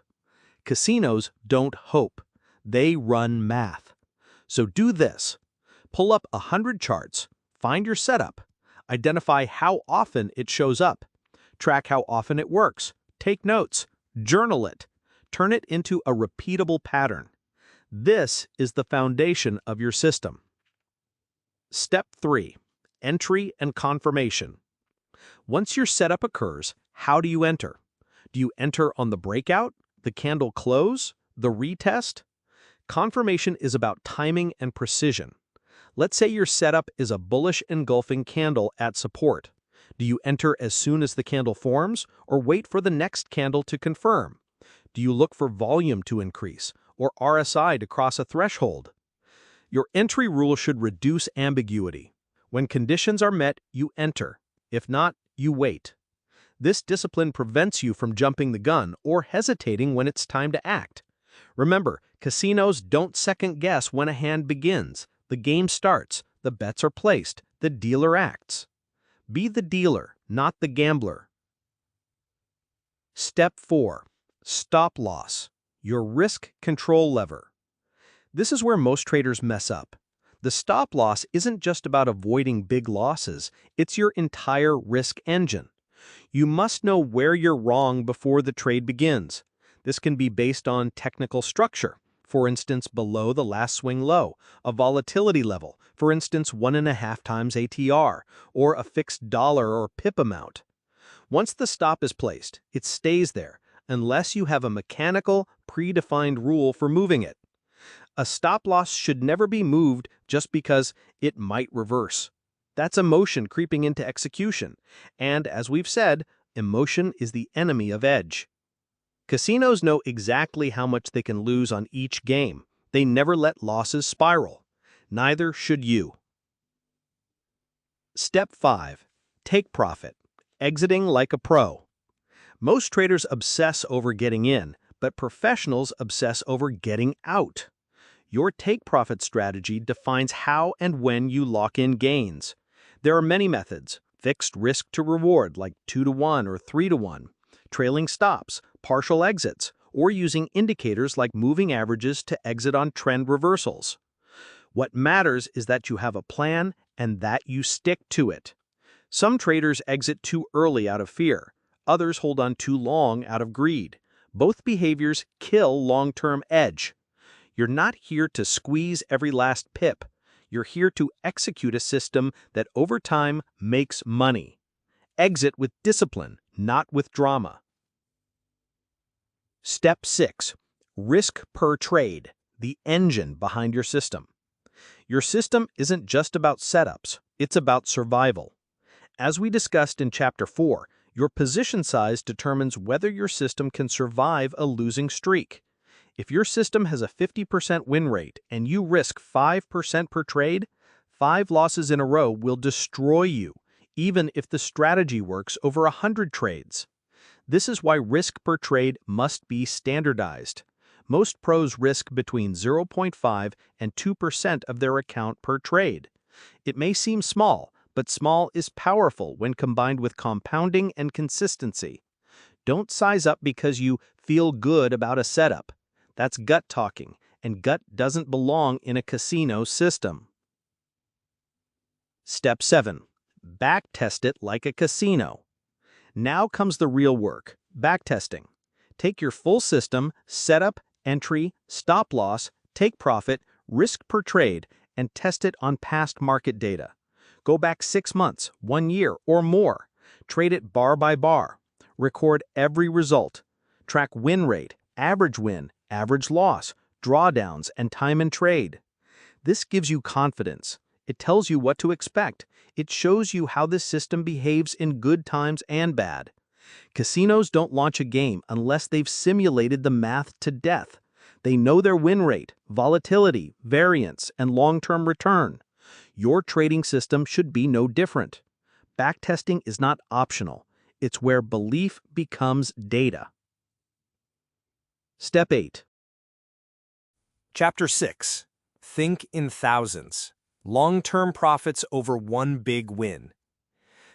Casinos don't hope. They run math. So do this. Pull up 100 charts, find your setup, identify how often it shows up, track how often it works, take notes, journal it, turn it into a repeatable pattern. This is the foundation of your system. Step 3. Entry and confirmation. Once your setup occurs, how do you enter? Do you enter on the breakout, the candle close, the retest? Confirmation is about timing and precision. Let's say your setup is a bullish engulfing candle at support. Do you enter as soon as the candle forms, or wait for the next candle to confirm? Do you look for volume to increase, or RSI to cross a threshold? Your entry rule should reduce ambiguity. When conditions are met, you enter. If not, you wait. This discipline prevents you from jumping the gun or hesitating when it's time to act. Remember, casinos don't second-guess when a hand begins. The game starts, the bets are placed, the dealer acts. Be the dealer, not the gambler. Step 4. Stop loss, your risk control lever. This is where most traders mess up. The stop loss isn't just about avoiding big losses, it's your entire risk engine. You must know where you're wrong before the trade begins. This can be based on technical structure, for instance below the last swing low, a volatility level, for instance 1.5 times ATR, or a fixed dollar or pip amount. Once the stop is placed, it stays there, unless you have a mechanical, predefined rule for moving it. A stop loss should never be moved just because it might reverse. That's emotion creeping into execution, and as we've said, emotion is the enemy of edge. Casinos know exactly how much they can lose on each game. They never let losses spiral. Neither should you. Step 5. Take profit. Exiting like a pro. Most traders obsess over getting in, but professionals obsess over getting out. Your take-profit strategy defines how and when you lock in gains. There are many methods: fixed risk to reward like 2-to-1 or 3-to-1, trailing stops, partial exits, or using indicators like moving averages to exit on trend reversals. What matters is that you have a plan and that you stick to it. Some traders exit too early out of fear. Others hold on too long out of greed. Both behaviors kill long-term edge. You're not here to squeeze every last pip. You're here to execute a system that over time makes money. Exit with discipline, not with drama. Step 6. Risk per trade, the engine behind your system. Your system isn't just about setups, it's about survival. As we discussed in Chapter 4, your position size determines whether your system can survive a losing streak. If your system has a 50% win rate and you risk 5% per trade, 5 losses in a row will destroy you, even if the strategy works over 100 trades. This is why risk per trade must be standardized. Most pros risk between 0.5 and 2% of their account per trade. It may seem small, but small is powerful when combined with compounding and consistency. Don't size up because you feel good about a setup. That's gut talking, and gut doesn't belong in a casino system. Step 7. Backtest it like a casino. Now comes the real work, backtesting. Take your full system, setup, entry, stop loss, take profit, risk per trade, and test it on past market data. Go back 6 months, 1 year, or more. Trade it bar by bar. Record every result. Track win rate, average win, average loss, drawdowns, and time in trade. This gives you confidence. It tells you what to expect. It shows you how this system behaves in good times and bad. Casinos don't launch a game unless they've simulated the math to death. They know their win rate, volatility, variance, and long-term return. Your trading system should be no different. Backtesting is not optional. It's where belief becomes data. Step 8. Chapter 6. Think in thousands. Long-term profits over one big win.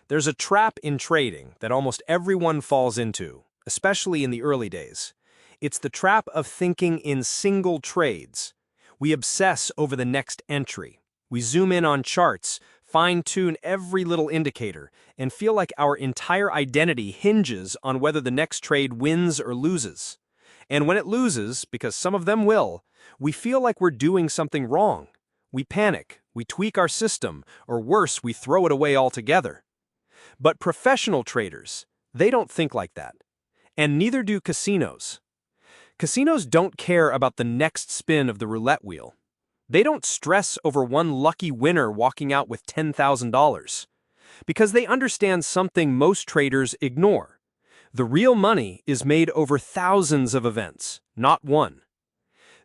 There's a trap in trading that almost everyone falls into. especially in the early days. It's the trap of thinking in single trades. We obsess over the next entry. We zoom in on charts, fine-tune every little indicator, and feel like our entire identity hinges on whether the next trade wins or loses. And when it loses, because some of them will, we feel like we're doing something wrong. We panic, we tweak our system, or worse, we throw it away altogether. But professional traders, they don't think like that. And neither do casinos. Casinos don't care about the next spin of the roulette wheel. They don't stress over one lucky winner walking out with $10,000. Because they understand something most traders ignore. The real money is made over thousands of events, not one.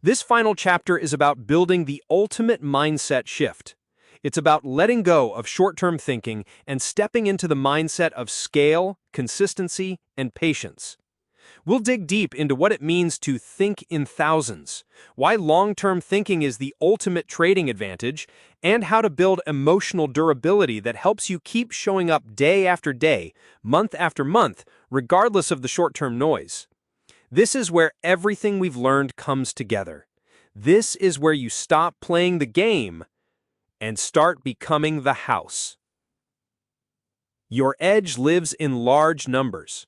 This final chapter is about building the ultimate mindset shift. It's about letting go of short-term thinking and stepping into the mindset of scale, consistency, and patience. We'll dig deep into what it means to think in thousands, why long-term thinking is the ultimate trading advantage, and how to build emotional durability that helps you keep showing up day after day, month after month, regardless of the short-term noise. This is where everything we've learned comes together. This is where you stop playing the game and start becoming the house. Your edge lives in large numbers.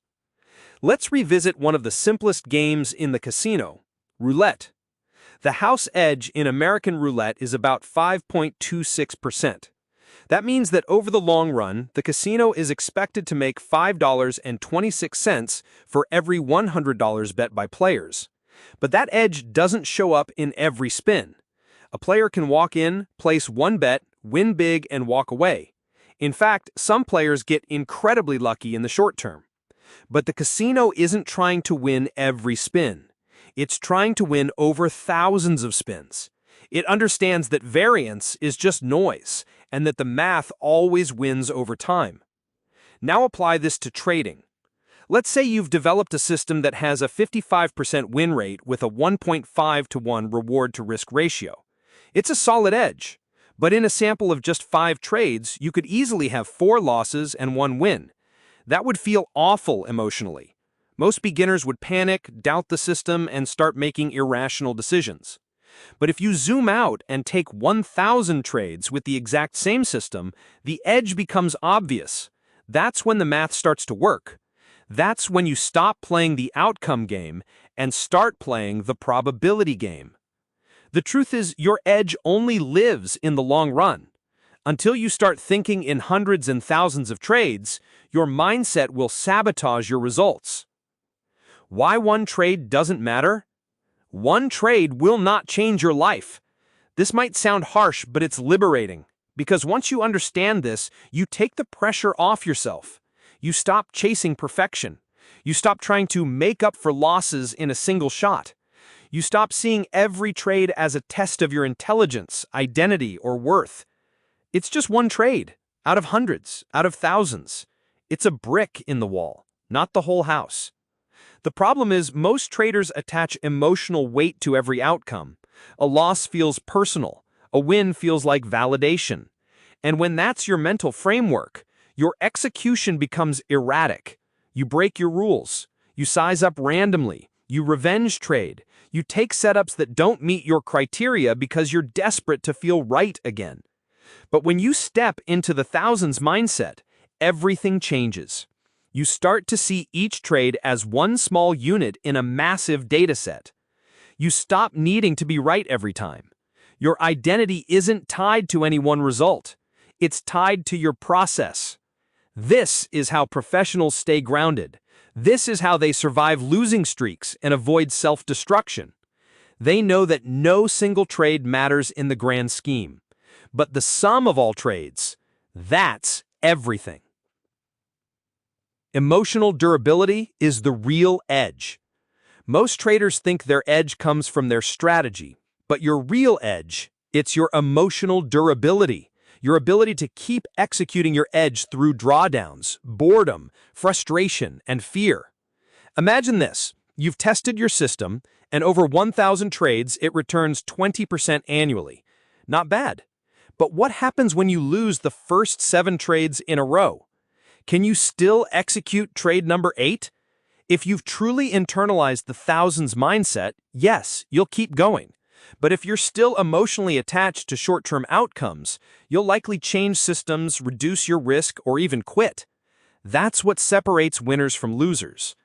Let's revisit one of the simplest games in the casino, roulette. The house edge in American roulette is about 5.26%. That means that over the long run, the casino is expected to make $5.26 for every $100 bet by players. But that edge doesn't show up in every spin. A player can walk in, place one bet, win big, and walk away. In fact, some players get incredibly lucky in the short term. But the casino isn't trying to win every spin. It's trying to win over thousands of spins. It understands that variance is just noise, and that the math always wins over time. Now apply this to trading. Let's say you've developed a system that has a 55% win rate with a 1.5 to 1 reward to risk ratio. It's a solid edge, but in a sample of just 5 trades, you could easily have 4 losses and 1 win. That would feel awful emotionally. Most beginners would panic, doubt the system, and start making irrational decisions. But if you zoom out and take 1,000 trades with the exact same system, the edge becomes obvious. That's when the math starts to work. That's when you stop playing the outcome game and start playing the probability game. The truth is, your edge only lives in the long run. Until you start thinking in hundreds and thousands of trades, your mindset will sabotage your results. Why one trade doesn't matter? One trade will not change your life. This might sound harsh, but it's liberating. Because once you understand this, you take the pressure off yourself. You stop chasing perfection. You stop trying to make up for losses in a single shot. You stop seeing every trade as a test of your intelligence, identity, or worth. It's just one trade, out of hundreds, out of thousands. It's a brick in the wall, not the whole house. The problem is most traders attach emotional weight to every outcome. A loss feels personal. A win feels like validation. And when that's your mental framework, your execution becomes erratic. You break your rules. You size up randomly. You revenge trade. You take setups that don't meet your criteria because you're desperate to feel right again. But when you step into the thousands mindset, everything changes. You start to see each trade as one small unit in a massive data set. You stop needing to be right every time. Your identity isn't tied to any one result. It's tied to your process. This is how professionals stay grounded. This is how they survive losing streaks and avoid self-destruction. They know that no single trade matters in the grand scheme. But the sum of all trades, that's everything. Emotional durability is the real edge. Most traders think their edge comes from their strategy, but your real edge, it's your emotional durability, your ability to keep executing your edge through drawdowns, boredom, frustration, and fear. Imagine this. You've tested your system, and over 1,000 trades, it returns 20% annually. Not bad. But what happens when you lose the first 7 trades in a row? Can you still execute trade number 8? If you've truly internalized the thousands mindset, yes, you'll keep going. But if you're still emotionally attached to short-term outcomes, you'll likely change systems, reduce your risk, or even quit. That's what separates winners from losers.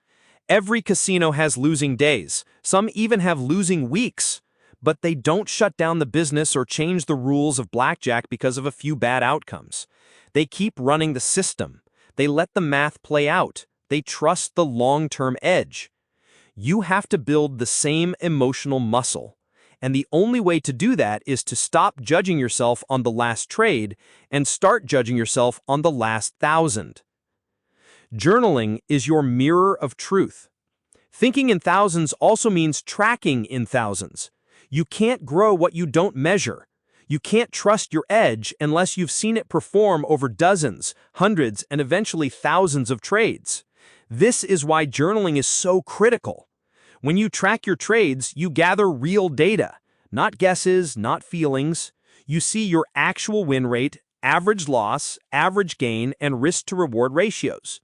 Every casino has losing days. Some even have losing weeks. But they don't shut down the business or change the rules of blackjack because of a few bad outcomes. They keep running the system. They let the math play out. They trust the long-term edge. You have to build the same emotional muscle. And the only way to do that is to stop judging yourself on the last trade and start judging yourself on the last 1,000. Journaling is your mirror of truth. Thinking in thousands also means tracking in thousands. You can't grow what you don't measure. You can't trust your edge unless you've seen it perform over dozens, hundreds, and eventually thousands of trades. This is why journaling is so critical. When you track your trades, you gather real data, not guesses, not feelings. You see your actual win rate, average loss, average gain, and risk-to-reward ratios.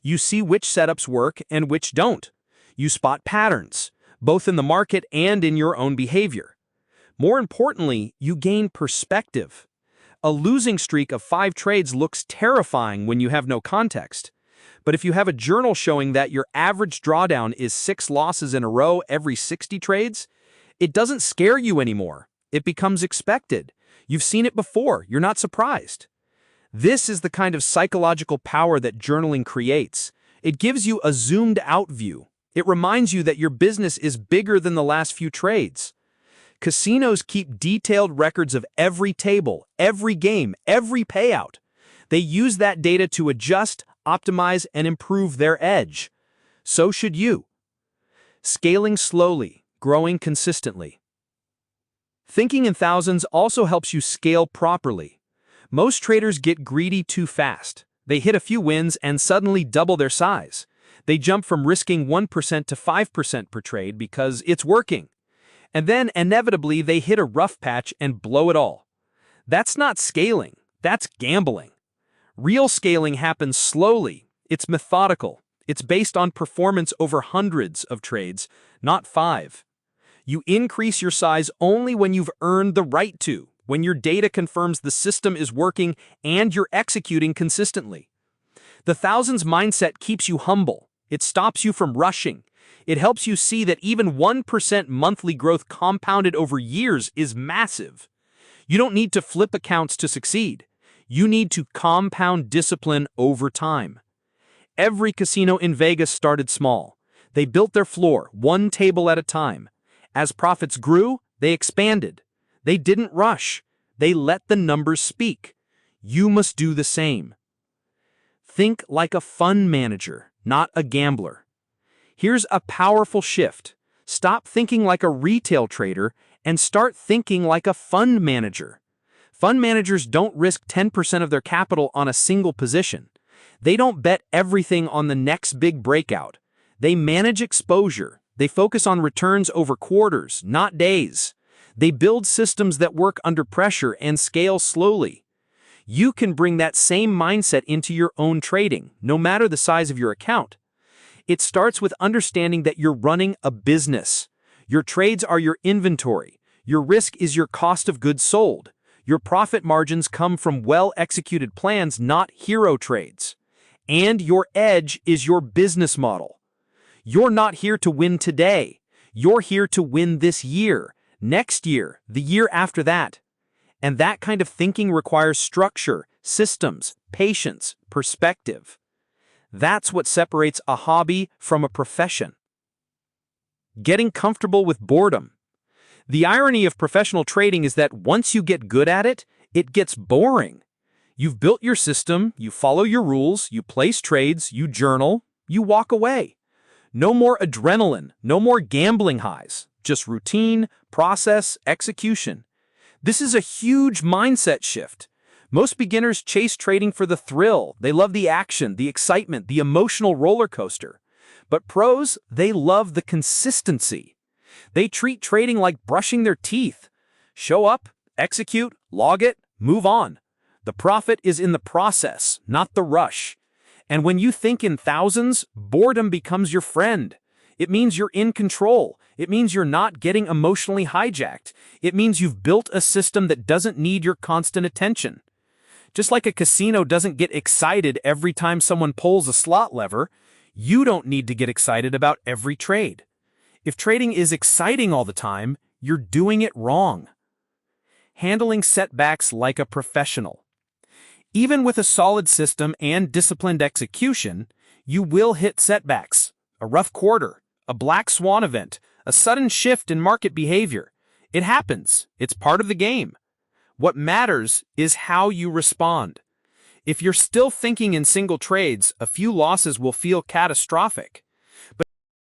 You see which setups work and which don't. You spot patterns, both in the market and in your own behavior. More importantly, you gain perspective. A losing streak of 5 trades looks terrifying when you have no context. But if you have a journal showing that your average drawdown is 6 losses in a row every 60 trades, it doesn't scare you anymore. It becomes expected. You've seen it before. You're not surprised. This is the kind of psychological power that journaling creates. It gives you a zoomed-out view. It reminds you that your business is bigger than the last few trades. Casinos keep detailed records of every table, every game, every payout. They use that data to adjust, optimize, and improve their edge. So should you. Scaling slowly, growing consistently. Thinking in thousands also helps you scale properly. Most traders get greedy too fast. They hit a few wins and suddenly double their size. They jump from risking 1% to 5% per trade because it's working. And then, inevitably, they hit a rough patch and blow it all. That's not scaling. That's gambling. Real scaling happens slowly. It's methodical. It's based on performance over hundreds of trades, not 5. You increase your size only when you've earned the right to, when your data confirms the system is working and you're executing consistently. The thousands mindset keeps you humble. It stops you from rushing. It helps you see that even 1% monthly growth compounded over years is massive. You don't need to flip accounts to succeed. You need to compound discipline over time. Every casino in Vegas started small. They built their floor, 1 table at a time. As profits grew, they expanded. They didn't rush. They let the numbers speak. You must do the same. Think like a fund manager, not a gambler. Here's a powerful shift. Stop thinking like a retail trader and start thinking like a fund manager. Fund managers don't risk 10% of their capital on a single position. They don't bet everything on the next big breakout. They manage exposure. They focus on returns over quarters, not days. They build systems that work under pressure and scale slowly. You can bring that same mindset into your own trading, no matter the size of your account. It starts with understanding that you're running a business. Your trades are your inventory. Your risk is your cost of goods sold. Your profit margins come from well-executed plans, not hero trades. And your edge is your business model. You're not here to win today. You're here to win this year, next year, the year after that. And that kind of thinking requires structure, systems, patience, perspective. That's what separates a hobby from a profession. Getting comfortable with boredom. The irony of professional trading is that once you get good at it, it gets boring. You've built your system, you follow your rules, you place trades, you journal, you walk away. No more adrenaline, no more gambling highs, just routine, process, execution. This is a huge mindset shift. Most beginners chase trading for the thrill. They love the action, the excitement, the emotional roller coaster. But pros, they love the consistency. They treat trading like brushing their teeth. Show up, execute, log it, move on. The profit is in the process, not the rush. And when you think in thousands, boredom becomes your friend. It means you're in control. It means you're not getting emotionally hijacked. It means you've built a system that doesn't need your constant attention. Just like a casino doesn't get excited every time someone pulls a slot lever, you don't need to get excited about every trade. If trading is exciting all the time, you're doing it wrong. Handling setbacks like a professional. Even with a solid system and disciplined execution, you will hit setbacks. A rough quarter, a black swan event, a sudden shift in market behavior. It happens. It's part of the game. What matters is how you respond. If you're still thinking in single trades, a few losses will feel catastrophic. But